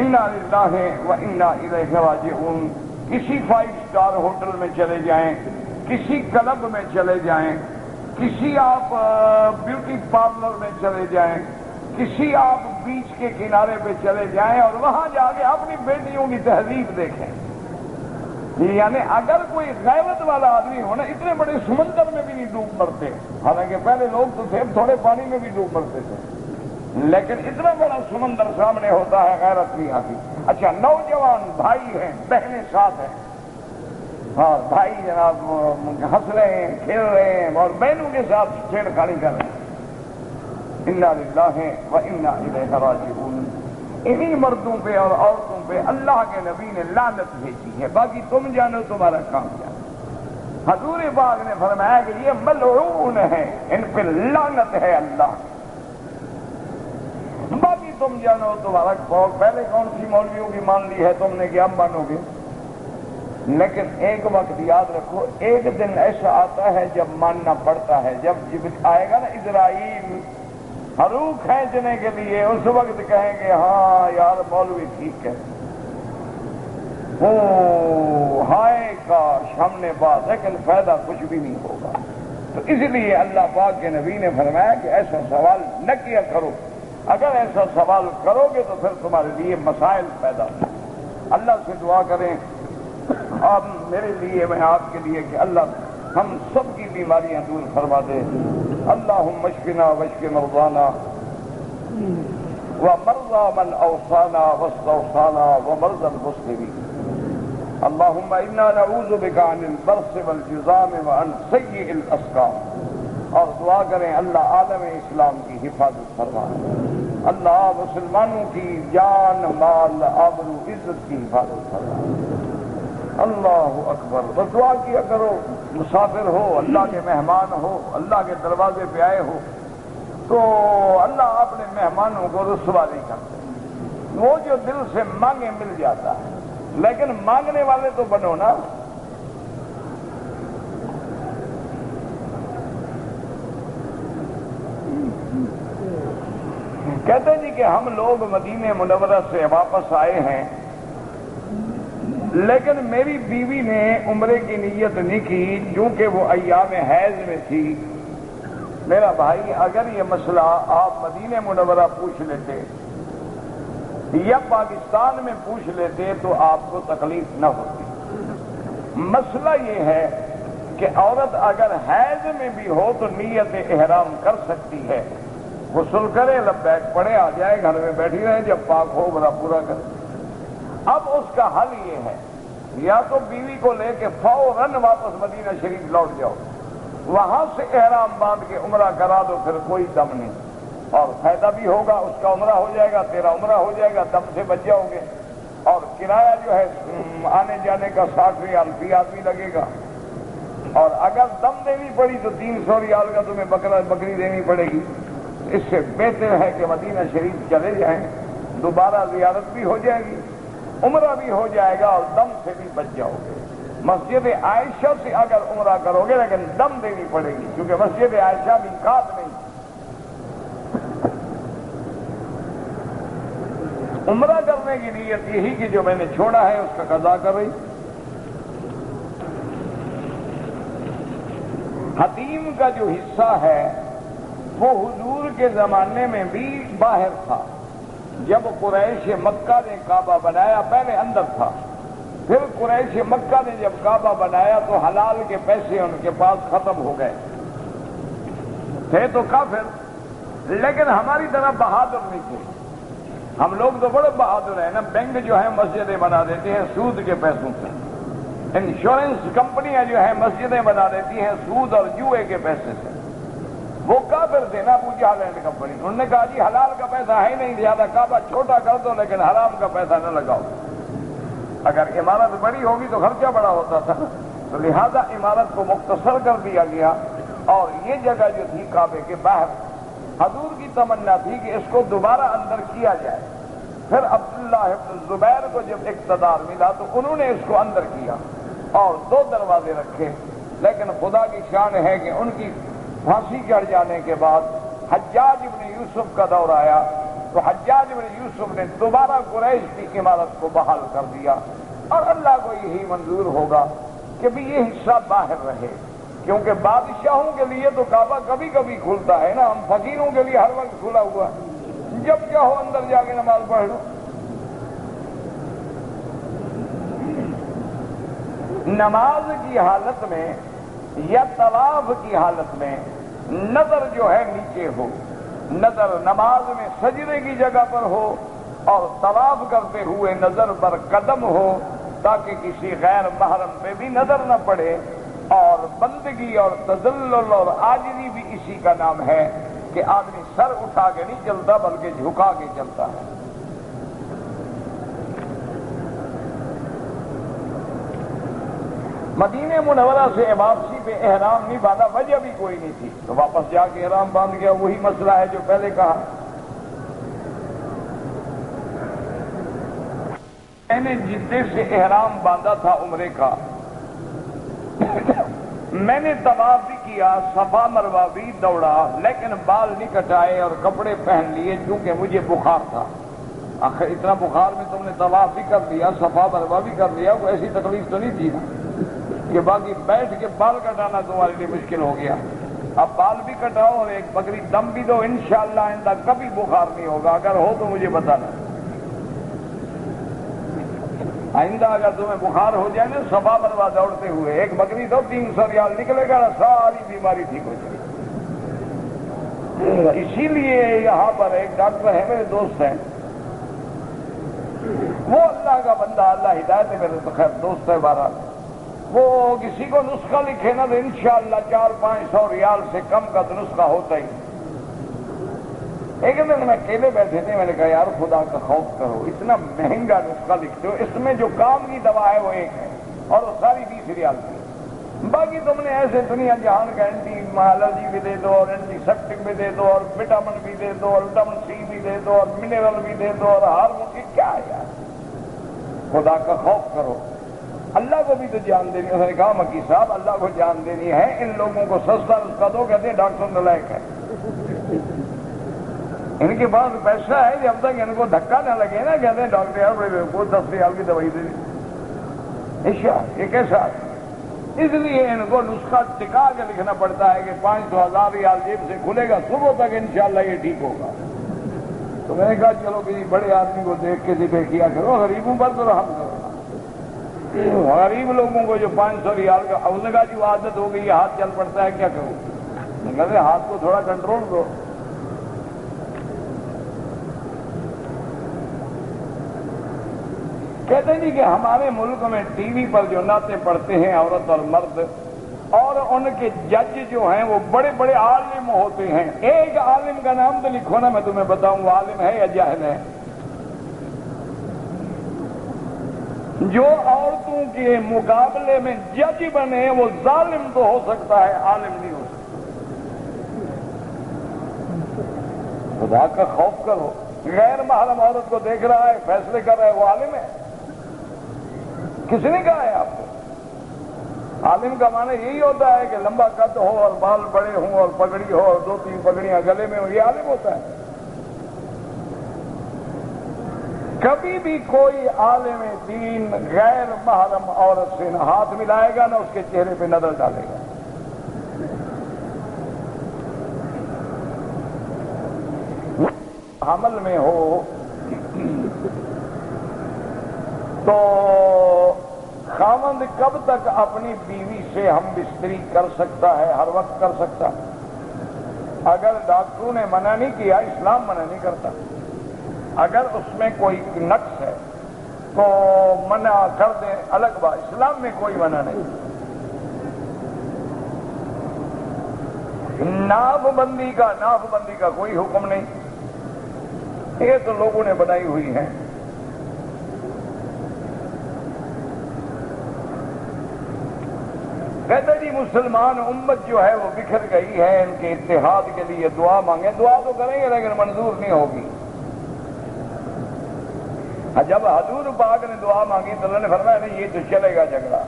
انا للہ و انا الیہ راجعون۔ کسی 5 اسٹار ہوٹل میں چلے جائیں، کسی کلب میں چلے جائیں، کسی آپ بیوٹی پارلر میں چلے جائیں، کسی آپ بیچ کے کنارے پہ چلے جائیں اور وہاں جا کے اپنی بیٹیوں کی تہذیب دیکھیں۔ یعنی اگر کوئی غیرت والا آدمی ہو نا، اتنے بڑے سمندر میں بھی نہیں ڈوب مرتے، حالانکہ پہلے لوگ تو تھے تھوڑے پانی میں بھی ڈوب مرتے تھے، لیکن اتنا بڑا سمندر سامنے ہوتا ہے، غیرت نہیں آتی۔ اچھا، نوجوان بھائی ہیں، بہنیں ساتھ ہیں، ہاں بھائی جناب ہنس رہے ہیں، کھیل رہے ہیں اور بہنوں کے ساتھ چھیڑ کھاڑی کر رہے ہیں۔ انا للہ و انا الیہ راجعون۔ انہی مردوں پہ اور عورتوں پہ اللہ کے نبی نے لعنت بھیجی ہے، باقی تم جانو تمہارا کام کیا۔ حضور پاک نے فرمایا کہ یہ ملعون ہے، ان پہ لعنت ہے اللہ کی، باقی تم جانو تمہارا کام۔ پہلے کون سی مولویوں کی مان لی ہے تم نے کہ اب مانو گے؟ لیکن ایک وقت یاد رکھو، ایک دن ایسا آتا ہے جب ماننا پڑتا ہے، جب جبریل آئے گا نا اسرائیل حروف کھینچنے کے لیے، اس وقت کہیں گے ہاں یار مولوی ٹھیک ہے، او ہائے کاش ہم نے بات، لیکن فائدہ کچھ بھی نہیں ہوگا۔ تو اس لیے اللہ پاک کے نبی نے فرمایا کہ ایسا سوال نہ کیا کرو، اگر ایسا سوال کرو گے تو پھر تمہارے لیے مسائل پیدا ہوں۔ اللہ سے دعا کریں، آپ میرے لیے، میں آپ کے لیے، کہ اللہ ہم سب کی بیماریاں دور فرما دے۔ اللہم اشفنا واشف مرضانا ومرضى من اوصانا واستوصانا ومرضى المسلمين۔ اللہم انا نعوذ بک عن البرص والجذام وعن سیئ الاسقام۔ اور دعا کریں اللہ عالم اسلام کی حفاظت فرما، اللہ مسلمانوں کی جان مال آبرو عزت کی حفاظت فرما۔ اللہ اکبر۔ تو دعا کیا کرو، مسافر ہو، اللہ کے مہمان ہو، اللہ کے دروازے پہ آئے ہو تو اللہ اپنے مہمانوں کو رسوا نہیں کرتے، وہ جو دل سے مانگے مل جاتا ہے، لیکن مانگنے والے تو بنو نا۔ کہتے جی کہ ہم لوگ مدینہ منورہ سے واپس آئے ہیں، لیکن میری بیوی نے عمرے کی نیت نہیں کی کیونکہ وہ ایام حیض میں تھی۔ میرا بھائی اگر یہ مسئلہ آپ مدینہ منورہ پوچھ لیتے یا پاکستان میں پوچھ لیتے تو آپ کو تکلیف نہ ہوتی۔ مسئلہ یہ ہے کہ عورت اگر حیض میں بھی ہو تو نیت احرام کر سکتی ہے، غسل کرے، لبیک پڑھے، آ جائے، گھر میں بیٹھی رہے، جب پاک ہو بڑا پورا کرے۔ اب اس کا حل یہ ہے، یا تو بیوی کو لے کے فوراً واپس مدینہ شریف لوٹ جاؤ، وہاں سے احرام باندھ کے عمرہ کرا دو، پھر کوئی دم نہیں، اور فائدہ بھی ہوگا، اس کا عمرہ ہو جائے گا، تیرا عمرہ ہو جائے گا، دم سے بچ جاؤ گے، اور کرایہ جو ہے آنے جانے کا 60 ریال فی آدمی لگے گا، اور اگر دم دینی پڑی تو 300 ریال کا تمہیں بکری دینی پڑے گی۔ اس سے بہتر ہے کہ مدینہ شریف چلے جائیں، دوبارہ زیارت بھی ہو جائے گی، عمرہ بھی ہو جائے گا اور دم سے بھی بچ جاؤ گے۔ مسجد عائشہ سے اگر عمرہ کرو گے لیکن دم دینی پڑے گی، کیونکہ مسجد عائشہ میقات نہیں۔ عمرہ کرنے کی نیت یہی کہ جو میں نے چھوڑا ہے اس کا قضا کر رہی۔ حتیم کا جو حصہ ہے وہ حضور کے زمانے میں بھی باہر تھا. جب قریش مکہ نے کعبہ بنایا پہلے اندر تھا، پھر قریش مکہ نے جب کعبہ بنایا تو حلال کے پیسے ان کے پاس ختم ہو گئے. تھے تو کافر، لیکن ہماری طرح بہادر نہیں تھے. ہم لوگ تو بڑے بہادر ہیں نا، بینک جو ہے مسجدیں بنا دیتے ہیں سود کے پیسوں سے، انشورنس کمپنیاں جو ہیں مسجدیں بنا دیتی ہیں سود اور جوئے کے پیسے سے. وہ کافر تھے نا ابو جہل اینڈ کمپنی، انہوں نے کہا جی حلال کا پیسہ ہے نہیں، زیادہ کعبہ چھوٹا کر دو لیکن حرام کا پیسہ نہ لگاؤ. اگر عمارت بڑی ہوگی تو خرچہ بڑا ہوتا تھا، تو لہذا عمارت کو مختصر کر دیا گیا. اور یہ جگہ جو تھی کعبے کے باہر، حضور کی تمنا تھی کہ اس کو دوبارہ اندر کیا جائے. پھر عبداللہ ابن زبیر کو جب اقتدار ملا تو انہوں نے اس کو اندر کیا اور 2 دروازے رکھے. لیکن خدا کی شان ہے کہ ان کی پھانسی چڑھ جانے کے بعد حجاج ابن یوسف کا دور آیا تو حجاج ابن یوسف نے دوبارہ قریش کی عمارت کو بحال کر دیا. اور اللہ کو یہی منظور ہوگا کہ بھی یہ حصہ باہر رہے، کیونکہ بادشاہوں کے لیے تو کعبہ کبھی کبھی کھلتا ہے نا، ہم فقیروں کے لیے ہر وقت کھلا ہوا ہے، جب چاہو اندر جا کے نماز پڑھ لو. نماز کی حالت میں یا طواف کی حالت میں نظر جو ہے نیچے ہو، نظر نماز میں سجدے کی جگہ پر ہو اور طواف کرتے ہوئے نظر پر قدم ہو، تاکہ کسی غیر محرم پہ بھی نظر نہ پڑے. اور بندگی اور تذلل اور عاجزی بھی اسی کا نام ہے کہ آدمی سر اٹھا کے نہیں چلتا بلکہ جھکا کے چلتا ہے. مدینہ منورہ سے واپسی پہ احرام نہیں باندھا، وجہ بھی کوئی نہیں تھی، تو واپس جا کے احرام باندھ گیا. وہی مسئلہ ہے جو پہلے کہا. میں نے جدے سے احرام باندھا تھا عمرے کا، میں نے طواف بھی کیا، صفا مروہ بھی دوڑا، لیکن بال نہیں کٹائے اور کپڑے پہن لیے کیونکہ مجھے بخار تھا. آخر اتنا بخار میں تم نے طواف بھی کر لیا، صفا مروہ بھی کر لیا، کوئی ایسی تکلیف تو نہیں تھی نا کہ باقی بیٹھ کے بال کٹانا تمہارے لیے مشکل ہو گیا. اب بال بھی کٹاؤ اور ایک بکری دم بھی دو، انشاءاللہ آئندہ کبھی بخار نہیں ہوگا. اگر ہو تو مجھے بتانا. آئندہ اگر تمہیں بخار ہو جائے نا صفا مروہ دوڑتے ہوئے، ایک بکری دو، 300 ریال نکلے گا، ساری بیماری ٹھیک ہو جائے گی. اسی لیے یہاں پر ایک ڈاکٹر ہے، میرے دوست ہیں، وہ اللہ کا بندہ، اللہ ہدایت ہے، میرے تو خیر دوست ہے بارہ، وہ کسی کو نسخہ لکھے نا تو انشاءاللہ 400-500 ریال سے کم کا تو نسخہ ہوتا ہی. ایک دن میں اکیلے بیٹھے تھے، میں نے کہا یار خدا کا خوف کرو، اتنا مہنگا نسخہ لکھتے ہو، اس میں جو کام کی دوا ہے وہ ایک ہے اور وہ ساری 20 ریال کی. باقی تم نے ایسے دنیا جہان کا اینٹی الرجی بھی دے دو اور اینٹی سیپٹک بھی دے دو اور وٹامن بھی دے دو اور وٹامن سی بھی دے دو اور منرل بھی دے دو اور ہارمون کی کیا ہے یار. خدا کا خوف کرو، اللہ کو بھی تو جان دینی. اس نے کہا مکی صاحب اللہ کو جان دینی ہے، ان لوگوں کو سستا نسخہ دو. کہتے ہیں ڈاکٹر نالائق ہے، ان کے پاس پیسہ ہے، جب تک ان کو دھکا نہ لگے نا کہتے ہیں ڈاکٹر یار کو 10 ریال کی دوائی دے دی. یہ کیسا؟ اس لیے ان کو نسخہ ٹکا کے لکھنا پڑتا ہے کہ 500,000 ریال جیب سے کھلے گا، صبح تک انشاءاللہ یہ ٹھیک ہوگا. تو میں نے کہا چلو کسی بڑے آدمی کو دیکھ کے ذکر کیا کرو، غریبوں پر تو رحم کرو. غریب لوگوں کو جو 500 ریال کا، اس نے کہا جو عادت ہو گئی ہاتھ چل پڑتا ہے کیا کروں. کہتے ہاتھ کو تھوڑا کنٹرول دو. کہتے ہیں جی کہ ہمارے ملک میں ٹی وی پر جو نعتیں پڑھتے ہیں عورت اور مرد، اور ان کے جج جو ہیں وہ بڑے بڑے عالم ہوتے ہیں. ایک عالم کا نام تو لکھو نا، میں تمہیں بتاؤں وہ عالم ہے یا جاہل ہے. جو عورتوں کے مقابلے میں جج بنے وہ ظالم تو ہو سکتا ہے، عالم نہیں ہو سکتا. خدا کا خوف کرو. غیر محرم عورت کو دیکھ رہا ہے، فیصلے کر رہا ہے، وہ عالم ہے؟ کس نے کہا ہے آپ کو؟ عالم کا معنی یہی ہوتا ہے کہ لمبا قد ہو اور بال بڑے ہوں اور پگڑی ہو اور 2-3 پگڑیاں گلے میں ہوں، یہ عالم ہوتا ہے. کبھی بھی کوئی عالم دین غیر محرم عورت سے نہ ہاتھ ملائے گا نہ اس کے چہرے پہ نظر ڈالے گا. حمل میں ہو تو خاوند کب تک اپنی بیوی سے ہم بستری کر سکتا ہے؟ ہر وقت کر سکتا. اگر ڈاکٹروں نے منع نہیں کیا، اسلام منع نہیں کرتا. اگر اس میں کوئی نقص ہے تو منع کر دیں، الگ بات. اسلام میں کوئی منع نہیں. ناف بندی کا کوئی حکم نہیں. یہ تو لوگوں نے بنائی ہوئی ہے. کہتے جی مسلمان امت جو ہے وہ بکھر گئی ہے، ان کے اتحاد کے لیے دعا مانگیں. دعا تو کریں گے لیکن منظور نہیں ہوگی. جب حضور پاک نے دعا مانگی تو اللہ نے فرمایا نہیں، یہ تو چلے گا جھگڑا.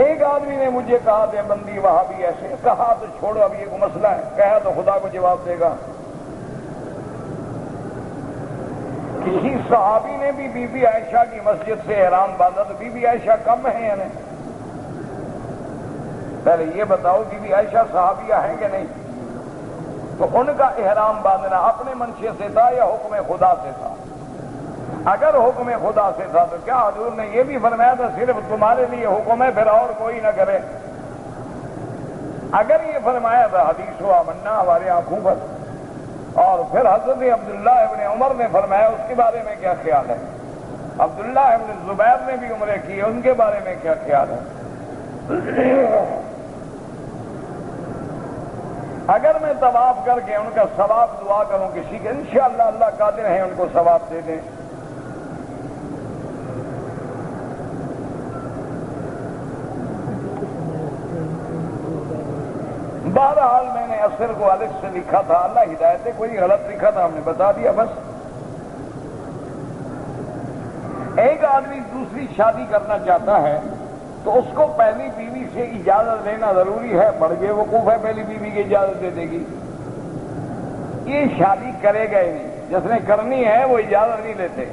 ایک آدمی نے مجھے کہا دیوبندی وہاں بھی ایسے. کہا تو چھوڑو، اب یہ کوئی مسئلہ ہے. کہا تو خدا کو جواب دے گا. کسی صحابی نے بھی بی بی عائشہ کی مسجد سے احرام باندھا تو بی بی عائشہ کم ہے یعنی؟ پہلے یہ بتاؤ بی بی عائشہ صحابیہ ہیں کہ نہیں؟ تو ان کا احرام باندھنا اپنے منشے سے تھا یا حکم خدا سے تھا؟ اگر حکم خدا سے تھا تو کیا حضور نے یہ بھی فرمایا تھا صرف تمہارے لیے حکم ہے پھر اور کوئی نہ کرے؟ اگر یہ فرمایا تھا حدیث و آمنا ہمارے آنکھوں پر، اور پھر حضرت عبداللہ ابن عمر نے فرمایا، اس کے بارے میں کیا خیال ہے؟ عبداللہ ابن زبیر نے بھی عمرے کی، ان کے بارے میں کیا خیال ہے؟ اگر میں طواف کر کے ان کا ثواب دعا کروں کسی کے، انشاءاللہ اللہ قادر ہیں ان کو ثواب دے دیں. بہرحال میں نے اثر کو الگ سے لکھا تھا، اللہ ہدایت دے، کوئی غلط لکھا تھا ہم نے بتا دیا بس. ایک آدمی دوسری شادی کرنا چاہتا ہے تو اس کو پہلی بیوی سے اجازت لینا ضروری ہے. بڑھ گئے وقوف ہے، پہلی بیوی کی اجازت دے دے گی. یہ شادی کرے گا ہی نہیں. جس نے کرنی ہے وہ اجازت نہیں لیتے،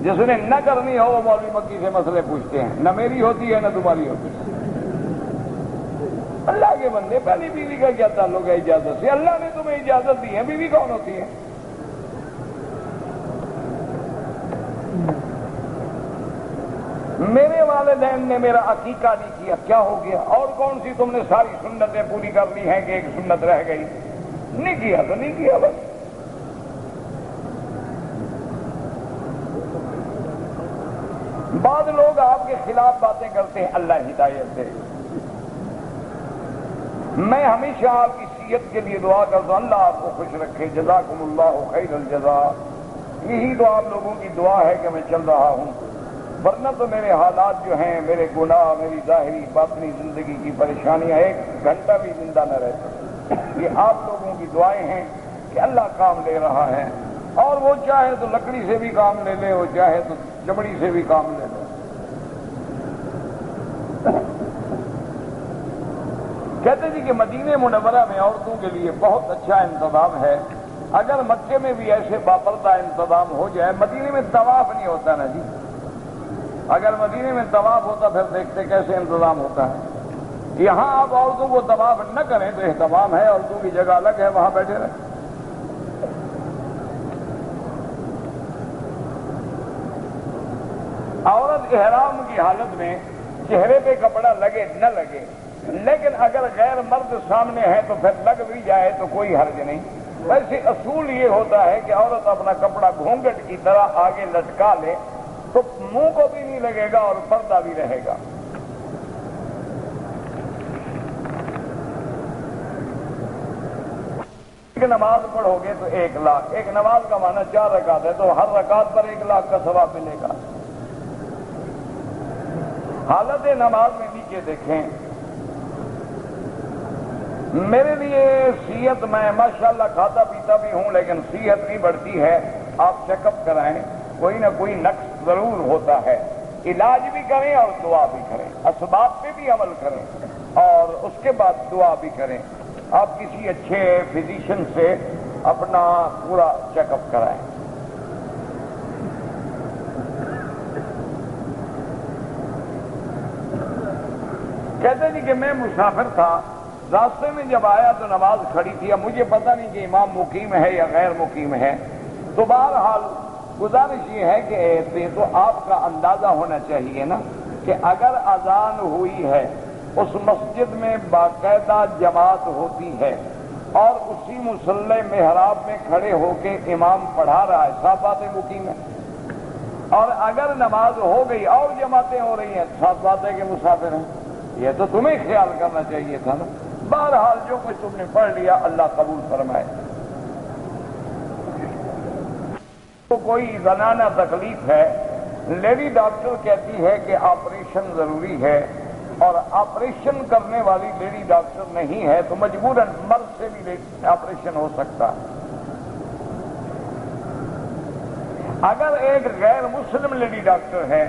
جس نے نہ کرنی ہو وہ مولوی مکی سے مسئلے پوچھتے ہیں. نہ میری ہوتی ہے نہ تمہاری ہوتی ہے. اللہ کے بندے، پہلی بیوی کا کیا تعلق ہے اجازت سے؟ اللہ نے تمہیں اجازت دی ہے. بیوی کون ہوتی ہے؟ میرے والدین نے میرا عقیقہ نہیں کیا، کیا ہو گیا؟ اور کون سی تم نے ساری سنتیں پوری کر لی ہیں کہ ایک سنت رہ گئی؟ نہیں کیا تو نہیں کیا بس. بعض لوگ آپ کے خلاف باتیں کرتے ہیں، اللہ ہدایت دے. میں ہمیشہ آپ کی صحت کے لیے دعا کرتا ہوں، اللہ آپ کو خوش رکھے. جزاکم اللہ خیر الجزا. یہی تو آپ لوگوں کی دعا ہے کہ میں چل رہا ہوں، ورنہ تو میرے حالات جو ہیں، میرے گناہ، میری ظاہری باطنی زندگی کی پریشانیاں ایک گھنٹہ بھی زندہ نہ رہتے. یہ آپ لوگوں کی دعائیں ہیں کہ اللہ کام لے رہا ہے. اور وہ چاہے تو لکڑی سے بھی کام لے لے، وہ چاہے تو چمڑی سے بھی کام لے لے. کہتے جی کہ مدینہ منورہ میں عورتوں کے لیے بہت اچھا انتظام ہے. اگر مکے میں بھی ایسے باپردہ انتظام ہو جائے. مدینے میں طواف نہیں ہوتا نا جی. اگر مدینے میں طواف ہوتا پھر دیکھتے کیسے انتظام ہوتا ہے. یہاں آپ عورتوں کو طواف نہ کریں تو اہتمام ہے، عورتوں کی جگہ الگ ہے، وہاں بیٹھے رہیں. عورت احرام کی حالت میں چہرے پہ کپڑا لگے نہ لگے، لیکن اگر غیر مرد سامنے ہے تو پھر لگ بھی جائے تو کوئی حرج نہیں. ویسے اصول یہ ہوتا ہے کہ عورت اپنا کپڑا گھونگھٹ کی طرح آگے لٹکا لے تو منہ کو بھی نہیں لگے گا اور پردہ بھی رہے گا. ایک نماز پڑھو گے تو 1 لاکھ. ایک نماز کا معنی 4 رکعت ہے تو ہر رکعت پر 1 لاکھ کا ثواب ملے گا. حالت نماز میں نیچے دیکھیں. میرے لیے صحت، میں ماشاءاللہ کھاتا پیتا بھی ہوں لیکن صحت نہیں بڑھتی ہے. آپ چیک اپ کرائیں، کوئی نہ کوئی نقص ضرور ہوتا ہے. علاج بھی کریں اور دعا بھی کریں، اسباب پہ بھی عمل کریں اور اس کے بعد دعا بھی کریں. آپ کسی اچھے فزیشین سے اپنا پورا چیک اپ کرائیں. کہتے جی کہ میں مسافر تھا، راستے میں جب آیا تو نماز کھڑی تھی، اب مجھے پتہ نہیں کہ امام مقیم ہے یا غیر مقیم ہے، تو بہرحال گزارش یہ ہے کہ تو آپ کا اندازہ ہونا چاہیے نا کہ اگر اذان ہوئی ہے، اس مسجد میں باقاعدہ جماعت ہوتی ہے اور اسی مصلی محراب میں کھڑے ہو کے امام پڑھا رہا ہے، صاف بات ہے مقیم ہے، اور اگر نماز ہو گئی اور جماعتیں ہو رہی ہیں، صاف بات ہے کہ مسافر ہیں۔ یہ تو تمہیں خیال کرنا چاہیے تھا نا۔ بہرحال جو کچھ تم نے پڑھ لیا اللہ قبول فرمائے۔ تو کوئی زنانہ تکلیف ہے، لیڈی ڈاکٹر کہتی ہے کہ آپریشن ضروری ہے اور آپریشن کرنے والی لیڈی ڈاکٹر نہیں ہے تو مجبوراً مرد سے بھی آپریشن ہو سکتا ہے۔ اگر ایک غیر مسلم لیڈی ڈاکٹر ہے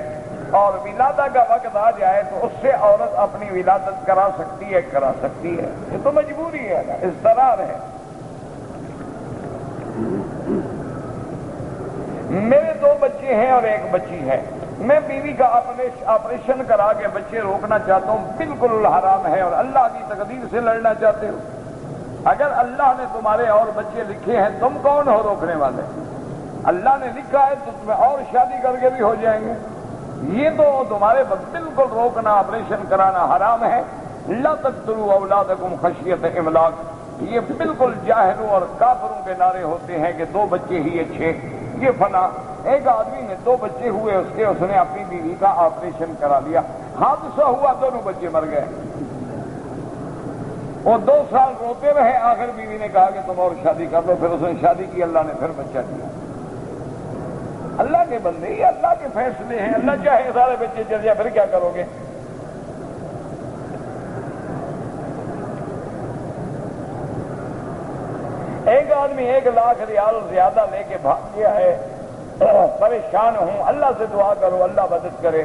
اور ولادہ کا وقت آ جائے تو اس سے عورت اپنی ولادت کرا سکتی ہے، کرا سکتی ہے، یہ تو مجبوری ہے نا، اضطرار ہے۔ میرے 2 بچے ہیں اور 1 بچی ہے، میں بیوی کا آپریشن کرا کے بچے روکنا چاہتا ہوں، بالکل حرام ہے اور اللہ کی تقدیر سے لڑنا چاہتے ہو۔ اگر اللہ نے تمہارے اور بچے لکھے ہیں، تم کون ہو روکنے والے؟ اللہ نے لکھا ہے تو تمہیں اور شادی کر کے بھی ہو جائیں گے، یہ تو تمہارے بالکل روکنا، آپریشن کرانا حرام ہے۔ لا تقتلوا اولادکم خشیۃ املاق، یہ بالکل جاہلوں اور کافروں کے نعرے ہوتے ہیں کہ 2 بچے ہی اچھے، یہ فنا۔ ایک آدمی نے 2 بچے ہوئے اس نے اپنی بیوی کا آپریشن کرا لیا، حادثہ ہوا، دونوں بچے مر گئے۔ وہ 2 سال روتے رہے، آخر بیوی نے کہا کہ تم اور شادی کر لو، پھر اس نے شادی کی، اللہ نے پھر بچہ دیا۔ اللہ کے بندے، یہ اللہ کے فیصلے ہیں، اللہ چاہے سارے بچے چل جائے، پھر کیا کرو گے؟ ایک آدمی 1 لاکھ ریال زیادہ لے کے بھاگ گیا ہے، پریشان ہوں، اللہ سے دعا کرو اللہ مدد کرے۔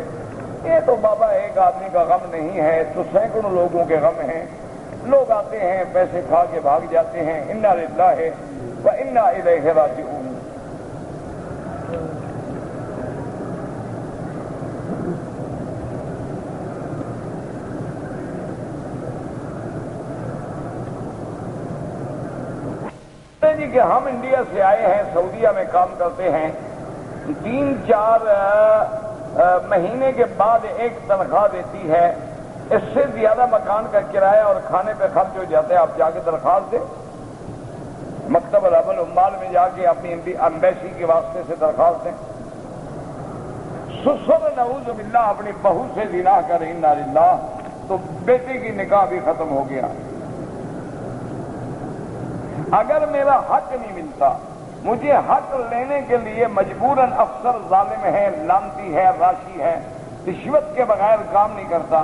یہ تو بابا ایک آدمی کا غم نہیں ہے، تو سینکڑوں لوگوں کے غم ہیں۔ لوگ آتے ہیں پیسے کھا کے بھاگ جاتے ہیں، انا للہ و انا الیہ راجعون۔ جی کہ ہم انڈیا سے آئے ہیں، سعودیہ میں کام کرتے ہیں، 3-4 مہینے کے بعد ایک تنخواہ دیتی ہے، اس سے زیادہ مکان کا کرایہ اور کھانے پہ خرچ ہو جاتا ہے۔ آپ جا کے درخواست دیں، مکتب رب العمال میں جا کے اپنی ایمبیسی کے واسطے سے درخواست دیں۔ سسر نعوذ باللہ اپنی بہو سے زنا کرے، انا للہ، تو بیٹے کی نکاح بھی ختم ہو گیا۔ اگر میرا حق نہیں ملتا، مجھے حق لینے کے لیے مجبوراً افسر ظالم ہے، لانتی ہے، راشی ہے، رشوت کے بغیر کام نہیں کرتا،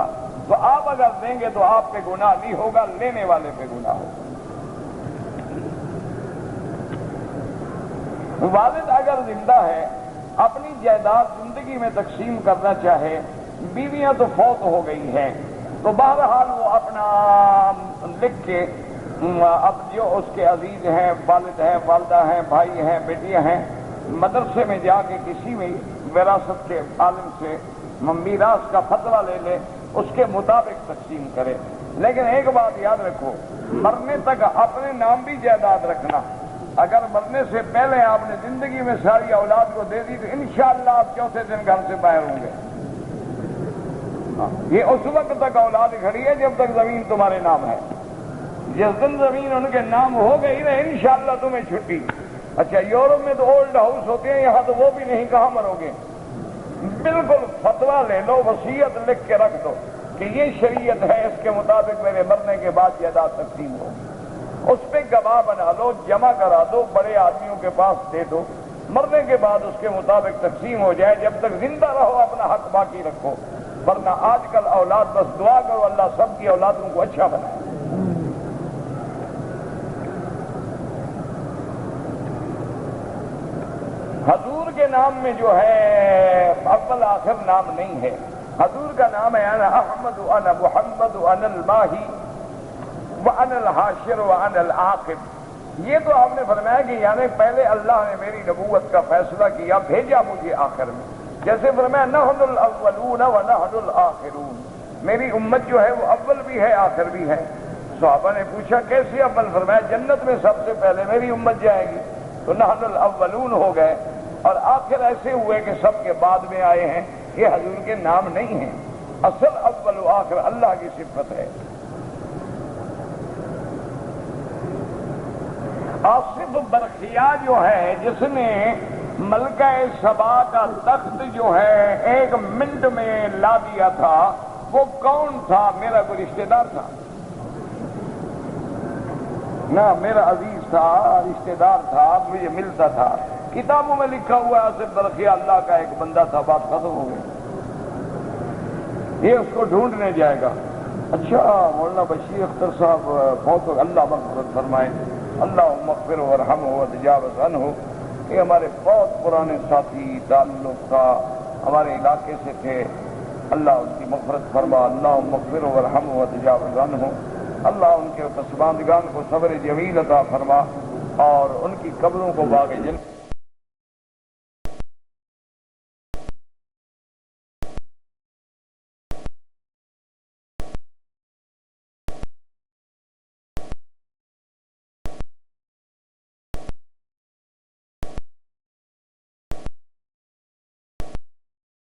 تو آپ اگر دیں گے تو آپ پہ گناہ نہیں ہوگا، لینے والے پہ گناہ ہوگا۔ والد اگر زندہ ہے، اپنی جائیداد زندگی میں تقسیم کرنا چاہے، بیویاں تو فوت ہو گئی ہیں، تو بہرحال وہ اپنا لکھ کے اب جو اس کے عزیز ہیں، والد ہیں، والدہ ہیں، بھائی ہیں، بیٹیاں ہیں، مدرسے میں جا کے کسی بھی وراثت کے عالم سے میراث کا فتویٰ لے لے، اس کے مطابق تقسیم کرے۔ لیکن ایک بات یاد رکھو، مرنے تک اپنے نام بھی جائیداد رکھنا۔ اگر مرنے سے پہلے آپ نے زندگی میں ساری اولاد کو دے دی تو انشاءاللہ آپ 4تھے دن گھر سے باہر ہوں گے۔ یہ اس وقت تک اولاد کھڑی ہے جب تک زمین تمہارے نام ہے۔ جس دن زمین ان کے نام ہو گئی نا، انشاءاللہ تمہیں چھٹی۔ اچھا، یورپ میں تو اولڈ ہاؤس ہوتے ہیں، یہاں تو وہ بھی نہیں، کہاں مرو گے؟ بالکل فتویٰ لے لو، وصیت لکھ کے رکھ دو کہ یہ شریعت ہے، اس کے مطابق میرے مرنے کے بعد جائیداد تقسیم ہو۔ اس پہ گواہ بنا لو، جمع کرا دو، بڑے آدمیوں کے پاس دے دو، مرنے کے بعد اس کے مطابق تقسیم ہو جائے۔ جب تک زندہ رہو اپنا حق باقی رکھو، ورنہ آج کل اولاد، بس دعا کرو اللہ سب کی اولادوں کو اچھا بنائے۔ حضور کے نام میں جو ہے اول آخر نام نہیں ہے، حضور کا نام ہے انا احمد وانا محمد وانا الماہی وانا الحاشر وانا العاقب۔ یہ تو آپ نے فرمایا کہ یعنی پہلے اللہ نے میری نبوت کا فیصلہ کیا، بھیجا مجھے آخر میں، جیسے فرمایا نحن الاولون ونحن الاخرون، میری امت جو ہے وہ اول بھی ہے آخر بھی ہے۔ صحابہ نے پوچھا کیسے اول؟ فرمایا جنت میں سب سے پہلے میری امت جائے گی، تو نحن الاولون ہو گئے، اور آخر ایسے ہوئے کہ سب کے بعد میں آئے ہیں۔ یہ حضور کے نام نہیں ہیں، اصل اول و آخر اللہ کی صفت ہے۔ آصف برقیہ جو ہے جس نے ملکہ سبا کا تخت جو ہے 1 منٹ میں لا دیا تھا، وہ کون تھا؟ میرا کوئی رشتہ دار تھا؟ نہ، میرا عزیز تھا، رشتہ دار تھا، مجھے ملتا تھا۔ کتابوں میں لکھا ہوا ہے آصف برقیہ اللہ کا ایک بندہ تھا، بات ختم ہو گئی۔ یہ اس کو ڈھونڈنے جائے گا۔ اچھا مولانا بشیر اختر صاحب بہت اللہ مغفرت فرمائے، اللہ مغفر ورحمہ وتجاوز عنہ۔ یہ ہمارے بہت پرانے ساتھی تعلق کا ہمارے علاقے سے تھے، اللہ ان کی مغفرت فرما، اللہ مغفر ورحمہ وتجاوز عنہ۔ اللہ ان کے پسماندگان کو صبر جمیل عطا فرما، اور ان کی قبروں کو باغ جنت